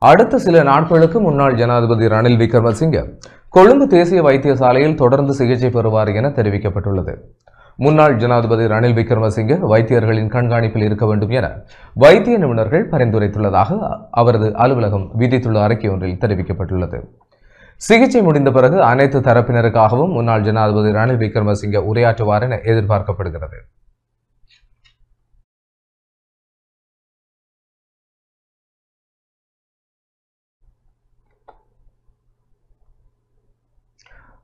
அடுத்த சில நாட்களுக்கு முன்னாள் ஜனாதிபதி ரணில் விக்ரமசிங்கே கொழும்பு தேசிய வைத்தியசாலையில் தொடர்ந்து சிகிச்சை பெறுவார் என தெரிவிக்கப்பட்டுள்ளது. முன்னாள் ஜனாதிபதி ரணில் விக்ரமசிங்கே வைத்தியர்களின் கண்காணிப்பில் இருக்க வேண்டும் என வைத்திய நிபுணர்கள் பரிந்துரைத்துள்ளதாக அவரது அலுவலகம் விதித்துள்ள அறிக்கை ஒன்றில் தெரிவிக்கப்பட்டுள்ளது. சிகிச்சை முடிந்த பிறகு அனைத்து தரப்பினருக்காகவும் முன்னாள் ஜனாதிபதி ரணில் விக்ரமசிங்கே உரையாற்றுவார் என எதிர்பார்க்கப்படுகிறது.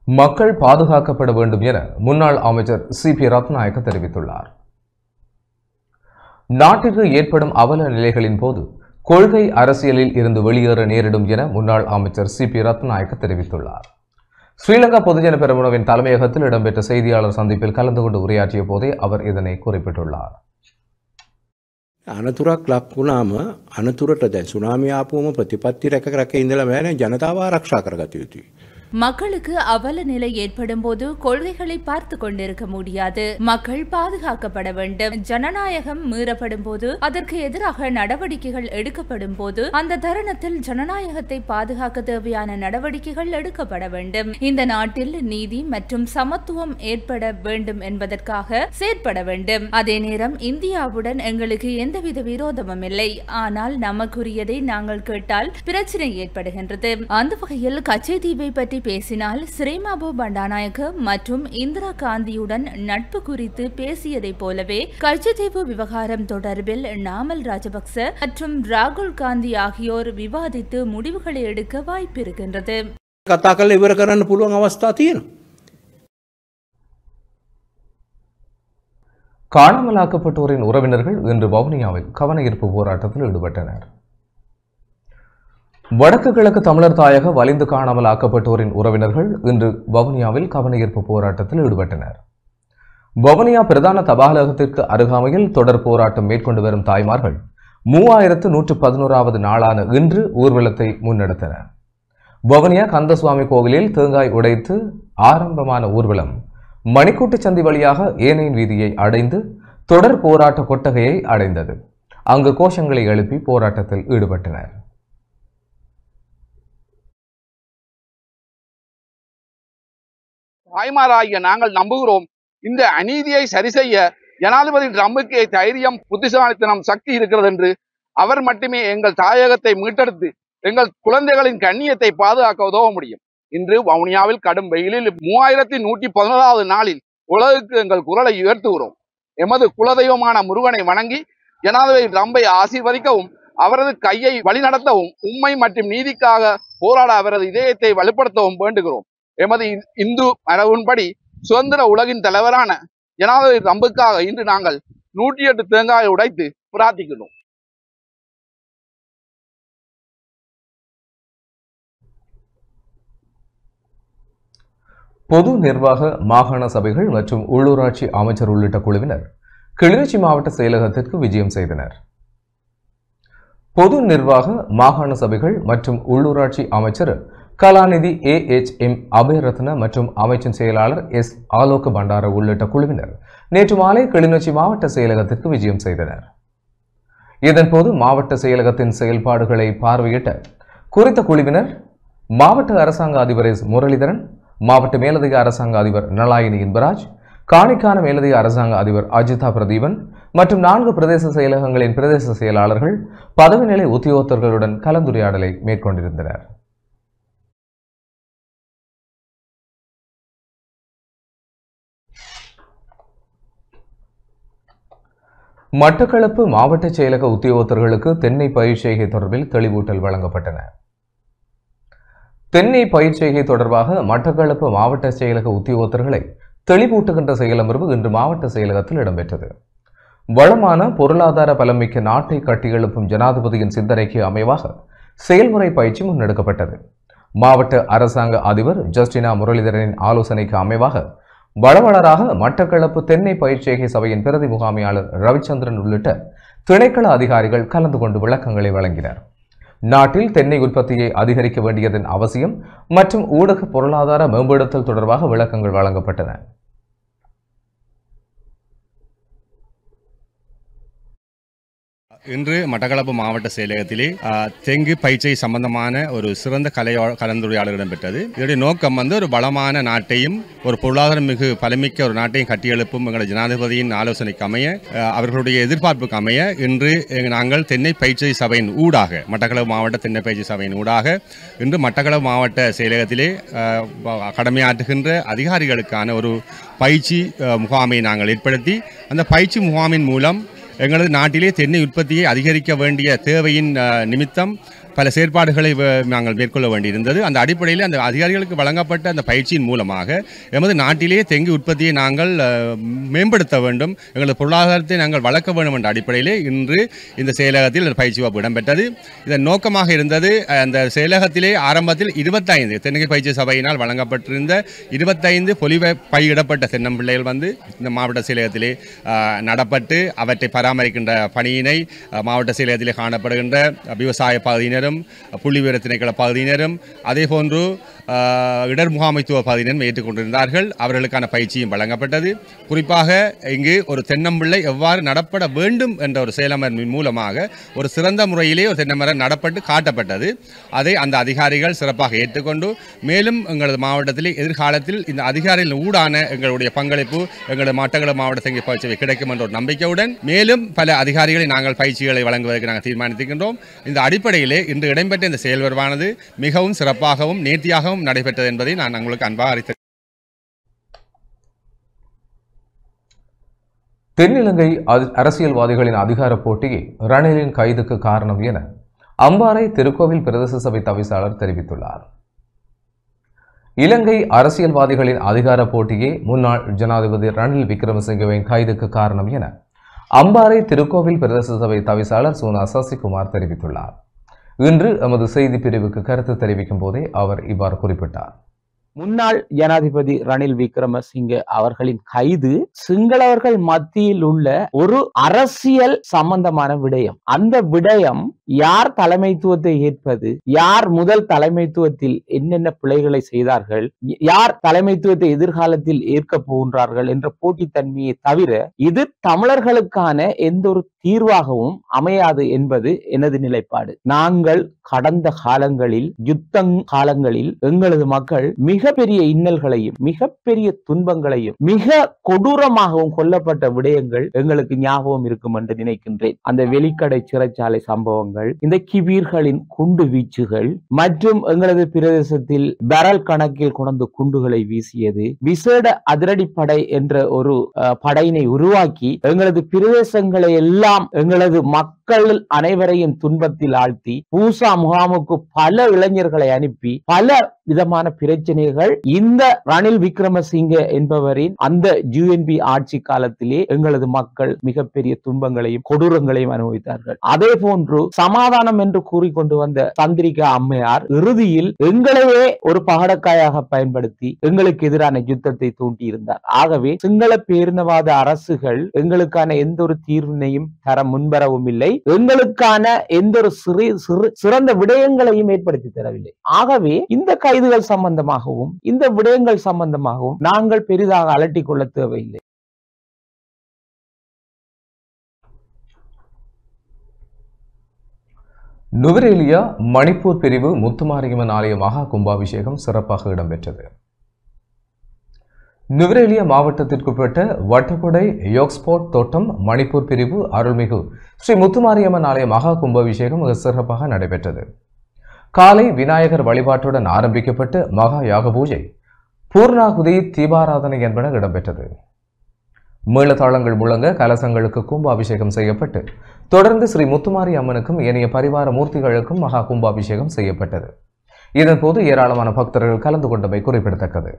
மக்கள் பாதுகாக்கப்பட வேண்டும் என முன்னாள் அமைச்சர் சிபி ரத்நாயக்க தெரிவித்துள்ளார். நாட்டிற்கு ஏற்படும் அவல நிலைகளின் போது கொள்கை அரசியலில் இருந்து வெளியேற நேரிடும் என முன்னாள் அமைச்சர் சிபி ரத்நாயக்க தெரிவித்துள்ளார். ஸ்ரீலங்கா பொதுஜன பெரமுனவின் தலைமையகத்தில் இடம்பெற்ற செய்தியாளர் சந்திப்பில் கலந்து கொண்டு உரையாற்றிய போதே அவர் இதனை குறிப்பிட்டுள்ளார். අනතුරක් ලක් වුණාම අනතුරට දැන් සුනාමි ආපුවම ප්‍රතිපත්ති රැක රැක ඉඳලා බෑනේ ජනතාව ආරක්ෂා කරගත යුතුයි. மக்களுக்கு அவல நிலை ஏற்படும் போது கொள்கைகளை பார்த்து கொண்டிருக்க முடியாது. மக்கள் பாதுகாக்கப்பட வேண்டும். ஜனநாயகம் மீறப்படும் போது அதற்கு எதிராக நடவடிக்கைகள் எடுக்கப்படும் போது அந்த தருணத்தில் ஜனநாயகத்தை பாதுகாக்க தேவையான நடவடிக்கைகள் எடுக்கப்பட வேண்டும். இந்த நாட்டில் நீதி மற்றும் சமத்துவம் ஏற்பட வேண்டும் என்பதற்காக செயற்பட வேண்டும். அதே நேரம் இந்தியாவுடன் எங்களுக்கு எந்தவித விரோதமும் இல்லை. ஆனால் நமக்குரியதை நாங்கள் கேட்டால் பிரச்சனை ஏற்படுகின்றது. அந்த வகையில் கச்சைதீவை பற்றி பேசினால் ஸ்ரீமாபு பண்டாநாயக்க மற்றும் இந்திரா காந்தியுடன் நட்பு குறித்து பேசியதைப் போலவே கச்சத்தீவு விவகாரம் தொடர்பில் நாமல் ராஜபக்ச மற்றும் ராகுல் காந்தி ஆகியோர் விவாதித்து முடிவுகளை எடுக்க வாய்ப்பிருக்கின்றது. කතා කරලා ඉවර කරන්න පුළුවන් අවස්ථා තියෙනවා. காணாமலாக்கப்பட்டோரின் உறவினர்கள் இன்று வவுனியாவில் கவனஈர்ப்பு போராட்டத்தில் ஈடுபட்டனர். வடக்கு கிழக்கு தமிழர் தாயக வலிந்து காணாமல் ஆக்கப்பட்டோரின் உறவினர்கள் இன்று வவுனியாவில் கவனஈர்ப்பு போராட்டத்தில் ஈடுபட்டனர். வவுனியா பிரதான தபாலகத்திற்கு அருகாமையில் தொடர் போராட்டம் மேற்கொண்டு வரும் தாய்மார்கள் 3111வது நாளான இன்று ஊர்வலத்தை முன்னெடுத்தனர். வவுனியா கந்தசுவாமி கோவிலில் தேங்காய் உடைத்து ஆரம்பமான ஊர்வலம் மணிக்கூட்டு சந்தி வழியாக ஏனையின் வீதியை அடைந்து தொடர் போராட்ட கொட்டகையை அடைந்தது. அங்கு கோஷங்களை எழுப்பி போராட்டத்தில் ஈடுபட்டனர். தாய்மாராகிய நாங்கள் நம்புகிறோம், இந்த அநீதியை சரி செய்ய ஜனாதிபதி ட்ரம்புக்கு தைரியம், புத்திசாலித்தனம், சக்தி இருக்கிறது என்று. அவர் மட்டுமே எங்கள் தாயகத்தை மீட்டெடுத்து எங்கள் குழந்தைகளின் கண்ணியத்தை பாதுகாக்க உதவ முடியும். இன்று வவுனியாவில் கடும் வெயிலில் 3111வது நாளில் உலகுக்கு எங்கள் குரலை உயர்த்துகிறோம். எமது குலதெய்வமான முருகனை வணங்கி ஜனாதிபதி ட்ரம்பை ஆசீர்வதிக்கவும் அவரது கையை வழிநடத்தவும் உண்மை மற்றும் நீதிக்காக போராட அவரது இதயத்தை வலுப்படுத்தவும் வேண்டுகிறோம். எமது இந்து மரபின்படி சுதந்திர உலகின் தலைவரான ஜனாதிபதி ட்ரம்புக்காக இன்று நாங்கள் 108 தேங்காயை உடைத்து பிரார்த்திக்கிறோம். பொது நிர்வாக மாகாண சபைகள் மற்றும் உள்ளூராட்சி அமைச்சர் உள்ளிட்ட குழுவினர் கிளிநொச்சி மாவட்ட செயலகத்திற்கு விஜயம் செய்தனர். பொது நிர்வாக மாகாண சபைகள் மற்றும் உள்ளூராட்சி அமைச்சர் கலாநிதி AHM அபயரத்ன மற்றும் அமைச்சின் செயலாளர் S ஆலோக பண்டார உள்ளிட்ட குழுவினர் நேற்று மாலை கிளிநொச்சி மாவட்ட செயலகத்திற்கு விஜயம் செய்தனர். இதன்போது மாவட்ட செயலகத்தின் செயல்பாடுகளை பார்வையிட்ட குறித்த குழுவினர் மாவட்ட அரசாங்க அதிபர் S முரளிதரன், மாவட்ட மேலதிக அரசாங்க அதிபர் நலாயினி இன்பராஜ், காணிக்கான மேலதிக அரசாங்க அதிபர் அஜிதா பிரதீபன் மற்றும் 4 பிரதேச செயலகங்களின் பிரதேச செயலாளர்கள் பதவி நிலை உத்தியோகத்தர்களுடன் கலந்துரையாடலை மேற்கொண்டிருந்தனர். மட்டக்களப்பு மாவட்ட செயலக உத்தியோகத்தர்களுக்கு தென்னை பயிர் செய்கை தொடர்பில் தெளிவூட்டல் வழங்கப்பட்டன. தென்னை பயிர் செய்கை தொடர்பாக மட்டக்களப்பு மாவட்ட செயலக உத்தியோகத்தர்களை தெளிவூட்டுகின்ற செயலமர்வு இன்று மாவட்ட செயலகத்தில் இடம்பெற்றது. வளமான பொருளாதார பலமிக்க நாட்டை கட்டியெழுப்பும் ஜனாதிபதியின் சிந்தனைக்கு அமைவாக செயல்முறை பயிற்சி முன்னெடுக்கப்பட்டது. மாவட்ட அரசாங்க அதிபர் ஜஸ்டினா முரளிதரனின் ஆலோசனைக்கு அமைவாக வளவளராக மட்டக்களப்பு தென்னை பயிர்ச்செய்கை சபையின் பிரதி முகாமையாளர் ரவிச்சந்திரன் உள்ளிட்ட திணைக்கள அதிகாரிகள் கலந்து கொண்டு விளக்கங்களை வழங்கினர். நாட்டில் தென்னை உற்பத்தியை அதிகரிக்க வேண்டியதன் அவசியம் மற்றும் ஊடக பொருளாதார மேம்படுத்தல் தொடர்பாக விளக்கங்கள் வழங்கப்பட்டன. இன்று மட்டக்களப்பு மாவட்ட செயலகத்திலே தெங்கு பயிற்சியை சம்பந்தமான ஒரு சிறந்த கலந்துரையாடல் இடம்பெற்றது. இதனுடைய நோக்கம் ஒரு வளமான நாட்டையும் ஒரு பொருளாதாரம் மிகு பலமிக்க ஒரு நாட்டையும் கட்டியெழுப்பும் எங்கள் ஜனாதிபதியின் ஆலோசனைக்கு அமைய, அவர்களுடைய எதிர்பார்ப்புக்கு அமைய இன்று நாங்கள் தென்னை பயிற்சி சபையின் ஊடாக மட்டக்களப்பு மாவட்ட தென்னை பயிற்சி சபையின் ஊடாக இன்று மட்டக்களப்பு மாவட்ட செயலகத்திலே கடமையாற்றுகின்ற அதிகாரிகளுக்கான ஒரு பயிற்சி முகாமை நாங்கள் ஏற்படுத்தி அந்த பயிற்சி முகாமின் மூலம் எங்களது நாட்டிலே தென்னை உற்பத்தியை அதிகரிக்க வேண்டிய தேவையின் நிமித்தம் பல செயற்பாடுகளை நாங்கள் மேற்கொள்ள வேண்டியிருந்தது. அந்த அடிப்படையில் அந்த அதிகாரிகளுக்கு வழங்கப்பட்ட அந்த பயிற்சியின் மூலமாக எமது நாட்டிலேயே தெங்கு உற்பத்தியை நாங்கள் மேம்படுத்த வேண்டும், எங்களது பொருளாதாரத்தை நாங்கள் வளர்க்க வேண்டும் என்ற அடிப்படையிலே இன்று இந்த செயலகத்தில் பயிற்சி வகுப்பு இடம்பெற்றது. இதன் நோக்கமாக இருந்தது, அந்த செயலகத்திலே ஆரம்பத்தில் 25 தென்னை பயிற்சி சபையினால் வழங்கப்பட்டிருந்த 25 பொலிவ பயிரிடப்பட்ட தென்னம்பிள்ளைகள் இந்த மாவட்ட செயலகத்திலே நடப்பட்டு அவற்றை பராமரிக்கின்ற பணியினை மாவட்ட செயலகத்திலே காணப்படுகின்ற விவசாய பகுதியினர், புள்ளி விவர திணைக்கள பகுதியினரும் அதேபோன்று இடர் முகாமைத்துவ பகுதியினரும் ஏற்றுக்கொண்டிருந்தார்கள். அவர்களுக்கான பயிற்சியும் வழங்கப்பட்டது. குறிப்பாக இங்கு ஒரு தென்னம்பிள்ளை எவ்வாறு நடப்பட வேண்டும் என்ற ஒரு செயலமர்வின் மூலமாக ஒரு சிறந்த முறையிலே ஒரு தென்னமரம் நடப்பட்டு காட்டப்பட்டது. அதை அந்த அதிகாரிகள் சிறப்பாக ஏற்றுக்கொண்டு மேலும் எங்களது மாவட்டத்திலே எதிர்காலத்தில் இந்த அதிகாரிகள் ஊடான எங்களுடைய பங்களிப்பு எங்களது மட்டக்களப்பு மாவட்ட தென்னை பயிற்சி கிடைக்கும் என்ற ஒரு நம்பிக்கையுடன் மேலும் பல அதிகாரிகளை நாங்கள் பயிற்சிகளை வழங்குவதற்கு நாங்கள் தீர்மானித்திருக்கின்றோம். இந்த அடிப்படையிலே இன்று இடம்பெற்ற இந்த செயல்வரவானது மிகவும் சிறப்பாகவும் நேர்த்தியாகவும் நடைபெற்றது என்பதை நான் உங்களுக்கு அன்பாக அறிவித்தேன். தென்னிலங்கை அரசியல்வாதிகளின் அதிகார போட்டியே ரணிலின் கைதுக்கு காரணம் என அம்பாறை திருக்கோவில் பிரதேச சபை தவிசாளர் தெரிவித்துள்ளார். இலங்கை அரசியல்வாதிகளின் அதிகார போட்டியே முன்னாள் ஜனாதிபதி ரணில் விக்ரமசிங்கவின் கைதுக்கு காரணம் என அம்பாறை திருக்கோவில் பிரதேச சபை தவிசாளர் சூனா சசிகுமார் தெரிவித்துள்ளார். இன்று எமது செய்தி பிரிவுக்கு கருத்து தெரிவிக்கும் போதே அவர் இவ்வாறு குறிப்பிட்டார். முன்னாள் ஜனாதிபதி ரணில் விக்ரமசிங்கே அவர்களின் கைது சிங்களவர்கள் மத்தியில் உள்ள ஒரு அரசியல் சம்பந்தமான விடயம். அந்த விடயம் யார் தலைமைத்துவத்தை ஏற்பது, யார் முதல் தலைமைத்துவத்தில் என்னென்ன பிழைகளை செய்தார்கள், யார் தலைமைத்துவத்தை எதிர்காலத்தில் ஏற்க போகின்றார்கள் என்ற போட்டித்தன்மையை தவிர இது தமிழர்களுக்கான எந்த ஒரு தீர்வாகவும் அமையாது என்பது எனது நிலைப்பாடு. நாங்கள் கடந்த காலங்களில் யுத்த காலங்களில் எங்களது மக்கள் மிகப்பெரிய இன்னல்களையும் மிகப்பெரிய துன்பங்களையும் மிக கொடூரமாகவும் கொல்லப்பட்ட விடயங்கள் எங்களுக்கு ஞாபகம் இருக்கும் என்று நினைக்கின்றேன். அந்த வெளிக்கடை சிறைச்சாலை சம்பவங்கள், இந்த கிபீர்களின் குண்டு வீச்சுகள் மற்றும் எங்களது பிரதேசத்தில் பேரல் கணக்கில் கொண்டு குண்டுகளை வீசியது, விசேட அதிரடிப்படை என்ற ஒரு படையினை உருவாக்கி எங்களது பிரதேசங்களை எல்லாம் எங்களது மக்கள் அனைவரையும் துன்பத்தில் ஆழ்த்தி பூசா முகாமுக்கு பல இளைஞர்களை அனுப்பி பல விதமான பிரச்சனைகள் இந்த ரணில் விக்ரமசிங்கே என்பவரின் அந்த யூஎன்பி ஆட்சி காலத்திலே எங்களது மக்கள் மிகப்பெரிய துன்பங்களையும் கொடூரங்களையும் அனுபவித்தார்கள். அதே போன்று சமாதானம் என்று கூறிக்கொண்டு வந்த சந்திரிகா அம்மையார் இறுதியில் எங்களையே ஒரு பகடக்காயாக பயன்படுத்தி எங்களுக்கு எதிரான யுத்தத்தை தூண்டி இருந்தார். ஆகவே சிங்கள பேரினவாத அரசுகள் எங்களுக்கான எந்த ஒரு தீர்வினையும் தர முன்வரவும் இல்லை, எங்களுக்கான எந்த ஒரு சிறந்த விடயங்களையும் ஏற்படுத்தி தரவில்லை. ஆகவே இந்த கைதுகள் சம்பந்தமாகவும் இந்த விடயங்கள் சம்பந்தமாகவும் நாங்கள் பெரிதாக அலட்டிக் கொள்ள தேவையில்லை. நுவரெலியா மணிப்பூர் பிரிவு முத்துமாரியம்மன் ஆலய மகா கும்பாபிஷேகம் சிறப்பாக இடம்பெற்றது. நுவரெலியா மாவட்டத்திற்குட்பட்ட வட்டப்புடை யோக்ஸ்போர்ட் தோட்டம் மணிப்பூர் பிரிவு அருள்மிகு ஸ்ரீ முத்துமாரியம்மன் ஆலய மகா கும்பாபிஷேகம் மிக சிறப்பாக நடைபெற்றது. காலை விநாயகர் வழிபாட்டுடன் ஆரம்பிக்கப்பட்டு மகா யாக பூஜை, பூர்ணாகுதி, தீபாராதனை என்பன இடம்பெற்றது. மேளதாளங்கள் முழங்க கலசங்களுக்கு கும்பாபிஷேகம் செய்யப்பட்டு தொடர்ந்து ஸ்ரீ முத்துமாரி அம்மனுக்கும் ஏனைய பரிவார மூர்த்திகளுக்கும் மகா கும்பாபிஷேகம் செய்யப்பட்டது. இதன்போது ஏராளமான பக்தர்கள் கலந்து கொண்டமை குறிப்பிடத்தக்கது.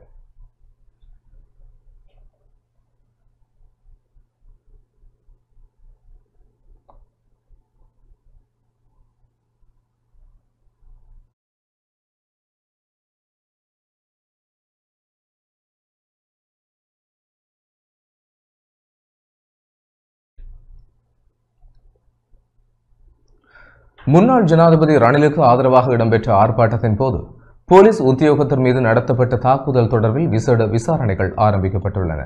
முன்னாள் ஜனாதிபதி ரணிலுக்கு ஆதரவாக இடம்பெற்ற ஆர்ப்பாட்டத்தின் போது போலீஸ் உத்தியோகத்தர் மீது நடத்தப்பட்ட தாக்குதல் தொடர்பில் விசேட விசாரணைகள் ஆரம்பிக்கப்பட்டுள்ளன.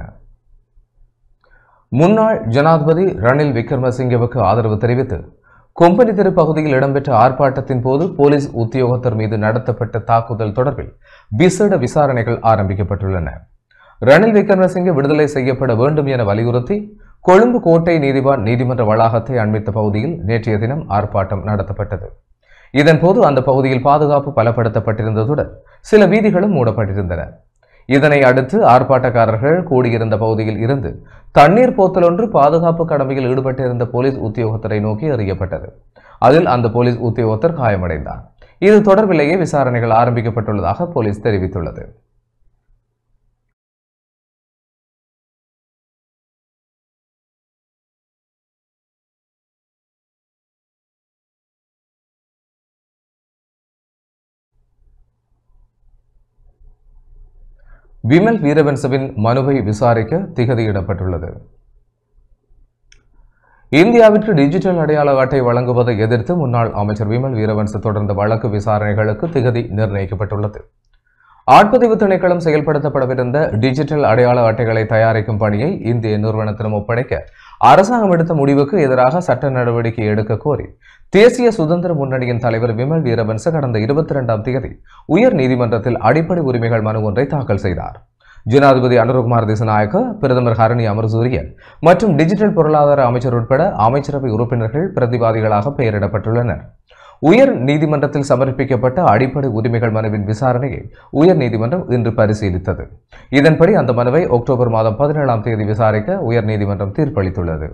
முன்னாள் ஜனாதிபதி ரணில் விக்ரமசிங்கவுக்கு ஆதரவு தெரிவித்து கொம்பனி தெரு பகுதியில் இடம்பெற்ற ஆர்ப்பாட்டத்தின் போது போலீஸ் உத்தியோகத்தர் மீது நடத்தப்பட்ட தாக்குதல் தொடர்பில் விசேட விசாரணைகள் ஆரம்பிக்கப்பட்டுள்ளன. ரணில் விக்ரமசிங்க விடுதலை செய்யப்பட வேண்டும் என வலியுறுத்தி கொழும்பு கோட்டை நீதிவான் நீதிமன்ற வளாகத்தை அண்மித்த பகுதியில் நேற்றைய தினம் ஆர்ப்பாட்டம் நடத்தப்பட்டது. இதன்போது அந்த பகுதியில் பாதுகாப்பு பலப்படுத்தப்பட்டிருந்ததுடன் சில வீதிகளும் மூடப்பட்டிருந்தன. இதனை அடுத்து ஆர்ப்பாட்டக்காரர்கள் கூடியிருந்த பகுதியில் இருந்து தண்ணீர் போத்தல் ஒன்று பாதுகாப்பு கடமையில் ஈடுபட்டிருந்த போலீஸ் உத்தியோகத்தரை நோக்கி எறியப்பட்டது. அதில் அந்த போலீஸ் உத்தியோகத்தர் காயமடைந்தார். இது தொடர்பிலேயே விசாரணைகள் ஆரம்பிக்கப்பட்டுள்ளதாக போலீஸ் தெரிவித்துள்ளது. விமல் வீரவன்சவின் மனுவை விசாரிக்க திகதியிடப்பட்டுள்ளது. இந்தியாவிற்கு டிஜிட்டல் அடையாள அட்டை வழங்குவதை எதிர்த்து முன்னாள் அமைச்சர் விமல் வீரவன்ச தொடர்ந்த வழக்கு விசாரணைகளுக்கு திகதி நிர்ணயிக்கப்பட்டுள்ளது. ஆட்பதிவு திணைக்களம் செயல்படுத்தப்படவிருந்த டிஜிட்டல் அடையாள அட்டைகளை தயாரிக்கும் பணியை இந்திய நிறுவனத்திடம் ஒப்படைக்க அரசாங்கம் எடுத்த முடிவுக்கு எதிராக சட்ட நடவடிக்கை எடுக்க கோரி தேசிய சுதந்திர முன்னணியின் தலைவர் விமல் வீரவன்ச கடந்த 22ஆம் தேதி உயர் நீதிமன்றத்தில் அடிப்படை உரிமைகள் மனு ஒன்றை தாக்கல் செய்தார். ஜனாதிபதி அனுரகுமார் திசாநாயக்க, பிரதமர் ஹரணி அமரசூரிய மற்றும் டிஜிட்டல் பொருளாதார அமைச்சர் உட்பட அமைச்சரவை உறுப்பினர்கள் பிரதிவாதிகளாக பெயரிடப்பட்டுள்ளனர். உயர் நீதிமன்றத்தில் சமர்ப்பிக்கப்பட்ட அடிப்படை உரிமைகள் மனுவின் விசாரணையை உயர் நீதிமன்றம் இன்று பரிசீலித்தது. இதன்படி அந்த மனுவை அக்டோபர் மாதம் 17ஆம் தேதி விசாரிக்க உயர் நீதிமன்றம் தீர்ப்பளித்துள்ளது.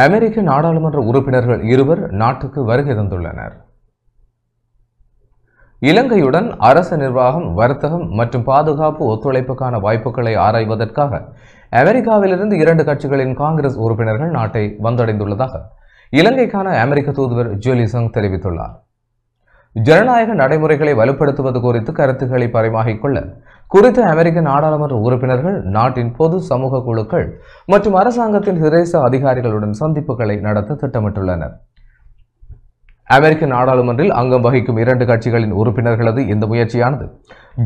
அமெரிக்க நாடாளுமன்ற உறுப்பினர்கள் இருவர் நாட்டுக்கு வருகை தந்துள்ளனர். இலங்கையுடன் அரசு நிர்வாகம், வர்த்தகம் மற்றும் பாதுகாப்பு ஒத்துழைப்புக்கான வாய்ப்புகளை ஆராய்வதற்காக அமெரிக்காவிலிருந்து 2 கட்சிகளின் காங்கிரஸ் உறுப்பினர்கள் நாட்டை வந்தடைந்துள்ளதாக இலங்கைக்கான அமெரிக்க தூதுவர் ஜூலி சங் தெரிவித்துள்ளார். ஜனநாயக நடைமுறைகளை வலுப்படுத்துவது குறித்து கருத்துக்களை பரிமாறிக்கொள்ள குறித்த அமெரிக்க நாடாளுமன்ற உறுப்பினர்கள் நாட்டின் பொது சமூக குழுக்கள் மற்றும் அரசாங்கத்தின் சிரேஷ்ட அதிகாரிகளுடன் சந்திப்புகளை நடத்த திட்டமிட்டுள்ளனர். அமெரிக்க நாடாளுமன்றில் அங்கம் வகிக்கும் 2 கட்சிகளின் உறுப்பினர்களது இந்த முயற்சியானது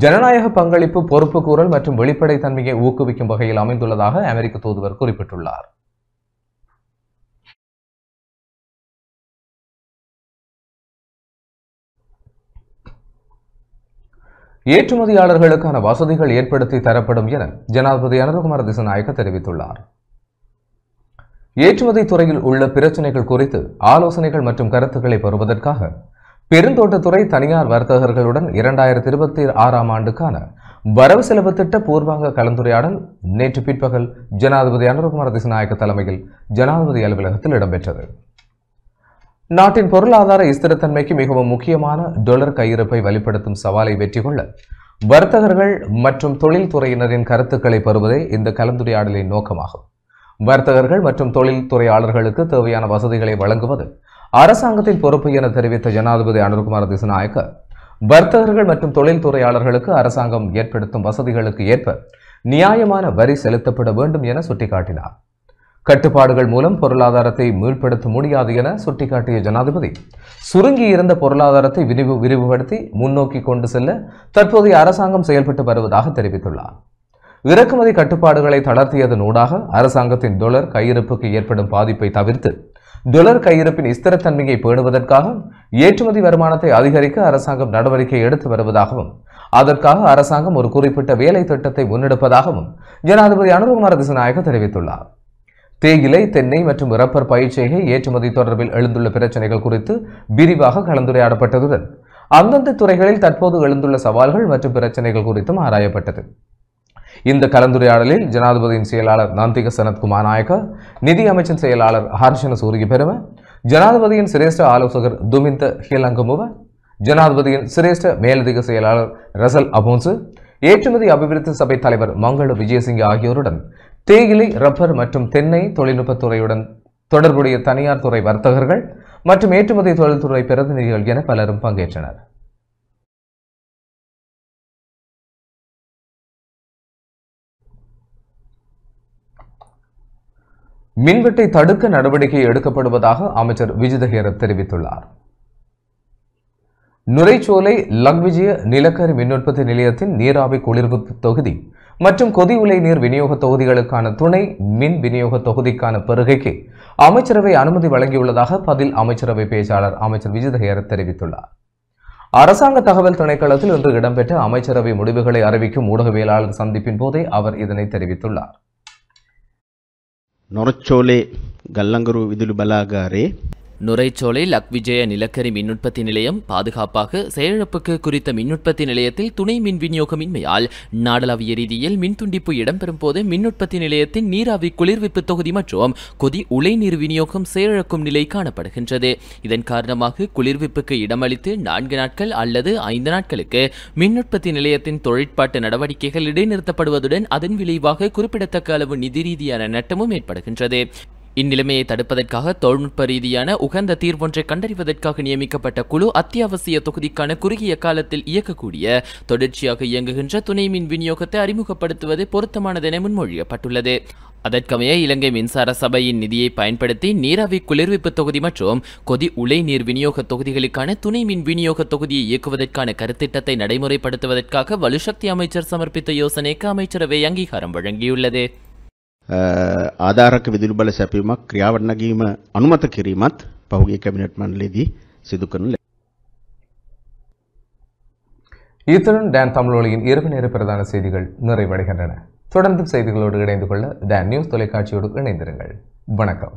ஜனநாயக பங்களிப்பு, பொறுப்புக்கூறல் மற்றும் வெளிப்படைத்தன்மையை ஊக்குவிக்கும் வகையில் அமைந்துள்ளதாக அமெரிக்க தூதுவர் குறிப்பிட்டுள்ளார். ஏற்றுமதியாளர்களுக்கான வசதிகள் ஏற்படுத்தி தரப்படும் என ஜனாதிபதி அனுரகுமார திசாநாயக்க தெரிவித்துள்ளார். ஏற்றுமதி துறையில் உள்ள பிரச்சினைகள் குறித்து ஆலோசனைகள் மற்றும் கருத்துக்களை பெறுவதற்காக பெருந்தோட்டத்துறை தனியார் வர்த்தகர்களுடன் 2026ஆம் ஆண்டுக்கான வரவு செலவு திட்ட பூர்வாங்க கலந்துரையாடல் நேற்று பிற்பகல் ஜனாதிபதி அனுரகுமார திசாநாயக்க தலைமையில் ஜனாதிபதி அலுவலகத்தில் இடம்பெற்றது. நாட்டின் பொருளாதார ஸ்திரத்தன்மைக்கு மிகவும் முக்கியமான டாலர் கையிருப்பை வெளிப்படுத்தும் சவாலை வெற்றி கொள்ள வர்த்தகர்கள் மற்றும் தொழில்துறையினரின் கருத்துக்களை பெறுவதே இந்த கலந்துரையாடலின் நோக்கமாகும். வர்த்தகர்கள் மற்றும் தொழில்துறையாளர்களுக்கு தேவையான வசதிகளை வழங்குவது அரசாங்கத்தின் பொறுப்பு என தெரிவித்த ஜனாதிபதி அனுரகுமார திசாநாயக்க, வர்த்தகர்கள் மற்றும் தொழில்துறையாளர்களுக்கு அரசாங்கம் ஏற்படுத்தும் வசதிகளுக்கு ஏற்ப நியாயமான வரி செலுத்தப்பட வேண்டும் என சுட்டிக்காட்டினார். கட்டுப்பாடுகள் மூலம் பொருளாதாரத்தை மீள்படுத்த முடியாது என சுட்டிக்காட்டிய ஜனாதிபதி, சுருங்கியிருந்த பொருளாதாரத்தை விரிவுபடுத்தி முன்னோக்கி கொண்டு செல்ல தற்போதைய அரசாங்கம் செயல்பட்டு வருவதாக தெரிவித்துள்ளார். இறக்குமதி கட்டுப்பாடுகளை தளர்த்தியதனூடாக அரசாங்கத்தின் டொலர் கையிருப்புக்கு ஏற்படும் பாதிப்பை தவிர்த்து டொலர் கையிருப்பின் ஸ்திரத்தன்மையை பேணுவதற்காக ஏற்றுமதி வருமானத்தை அதிகரிக்க அரசாங்கம் நடவடிக்கை எடுத்து வருவதாகவும், அதற்காக அரசாங்கம் ஒரு குறிப்பிட்ட வேலை திட்டத்தை முன்னெடுப்பதாகவும் ஜனாதிபதி அனுரகுமார திசாநாயக்க தெரிவித்துள்ளார். தேயிலை, தென்னை மற்றும் ரப்பர் பயிர்ச்செய்கை ஏற்றுமதி தொடர்பில் எழுந்துள்ள பிரச்சனைகள் குறித்து விரிவாக கலந்துரையாடப்பட்டதுடன் அந்தந்த துறைகளில் தற்போது எழுந்துள்ள சவால்கள் மற்றும் பிரச்சனைகள் குறித்தும் ஆராயப்பட்டது. இந்த கலந்துரையாடலில் ஜனாதிபதியின் செயலாளர் நந்திக சனத்குமார் நாயக்க, நிதி அமைச்சின் செயலாளர் ஹர்ஷன சூரியபெரும, ஜனாதிபதியின் சிரேஷ்ட ஆலோசகர் துமிந்த ஹிலங்கமுவ, ஜனாதிபதியின் சிரேஷ்ட மேலதிக செயலாளர் ரசல் அபோன்சு, ஏற்றுமதி அபிவிருத்தி சபை தலைவர் மங்கள விஜயசிங்க ஆகியோருடன் தேயிலை, ரப்பர் மற்றும் தென்னை தொழில்நுட்பத்துறையுடன் தொடர்புடைய தனியார் துறை வர்த்தகர்கள் மற்றும் ஏற்றுமதி தொழில்துறை பிரதிநிதிகள் என பலரும் பங்கேற்றனர். மின்வெட்டை தடுக்க நடவடிக்கை எடுக்கப்படுவதாக அமைச்சர் விஜித ஹேரத் தெரிவித்துள்ளார். நுரைச்சோலை லக்விஜய நிலக்கரி மின்னுற்பத்தி நிலையத்தின் நீராவி குளிர்விப்பு தொகுதி மற்றும் கொதி உலை நீர் விநியோக தொகுதிகளுக்கான துணை மின் விநியோக தொகுதிக்கான பெறுகைக்கு அமைச்சரவை அனுமதி வழங்கியுள்ளதாக பதில் அமைச்சரவை பேச்சாளர் அமைச்சர் விஜித ஹேரத் தெரிவித்துள்ளார். அரசாங்க தகவல் திணைக்களத்தில் இன்று இடம்பெற்ற அமைச்சரவை முடிவுகளை அறிவிக்கும் ஊடகவியலாளர் சந்திப்பின் போதே அவர் இதனை தெரிவித்துள்ளார். நொரச்சோலே கல்லங்கரு விதுலு பலாகாரே நுரைச்சோலை லக்விஜய நிலக்கரி மின்னுற்பத்தி நிலையம் பாதுகாப்பாக செயலிழப்புக்கு குறித்த மின்னுற்பத்தி நிலையத்தில் துணை மின் விநியோகமின்மையால் நாடளாவிய ரீதியில் மின்துண்டிப்பு இடம்பெறும் போது மின்னுற்பத்தி நிலையத்தின் நீராவி குளிர்விப்பு தொகுதி மற்றும் கொதி உலைநீர் விநியோகம் செயலிழக்கும் நிலை காணப்படுகின்றது. இதன் காரணமாக குளிர்விப்புக்கு இடமளித்து 4 நாட்கள் அல்லது 5 நாட்களுக்கு மின்னுற்பத்தி நிலையத்தின் தொழிற்பாட்டு நடவடிக்கைகள் இடைநிறுத்தப்படுவதுடன் அதன் விளைவாக குறிப்பிடத்தக்க அளவு நிதி ரீதியான நட்டமும் ஏற்படுகின்றது. இந்நிலைமையை தடுப்பதற்காக தொழில்நுட்ப ரீதியான உகந்த தீர்வொன்றை கண்டறிவதற்காக நியமிக்கப்பட்ட குழு அத்தியாவசிய தொகுதிக்கான குறுகிய காலத்தில் இயக்கக்கூடிய தொடர்ச்சியாக இயங்குகின்ற துணை மின் விநியோகத்தை அறிமுகப்படுத்துவது பொருத்தமானதென முன்மொழியப்பட்டுள்ளது. அதற்கமைய இலங்கை மின்சார சபையின் நிதியை பயன்படுத்தி நீராவி குளிர்விப்பு தொகுதி மற்றும் கொதி உலை நீர் விநியோக தொகுதிகளுக்கான துணை மின் விநியோக தொகுதியை இயக்குவதற்கான கருத்திட்டத்தை நடைமுறைப்படுத்துவதற்காக வலுசக்தி அமைச்சர் சமர்ப்பித்த யோசனைக்கு அமைச்சரவை அங்கீகாரம் வழங்கியுள்ளது. ආධාරක විදුලි බල සැපයීමක් ක්‍රියාවට නැගීම අනුමත කිරීමත් පහුගිය කැබිනට් මණ්ඩලයේදී සිදු කරන ලැබ. இத்துடன் டான் தமிழொலியின் இரவு நேர பிரதான செய்திகள் நிறைவடைகின்றன. தொடர்ந்து செய்திகளோடு இணைந்து கொள்ள டான் நியூஸ் தொலைக்காட்சியோடு இணைந்திருங்கள். வணக்கம்.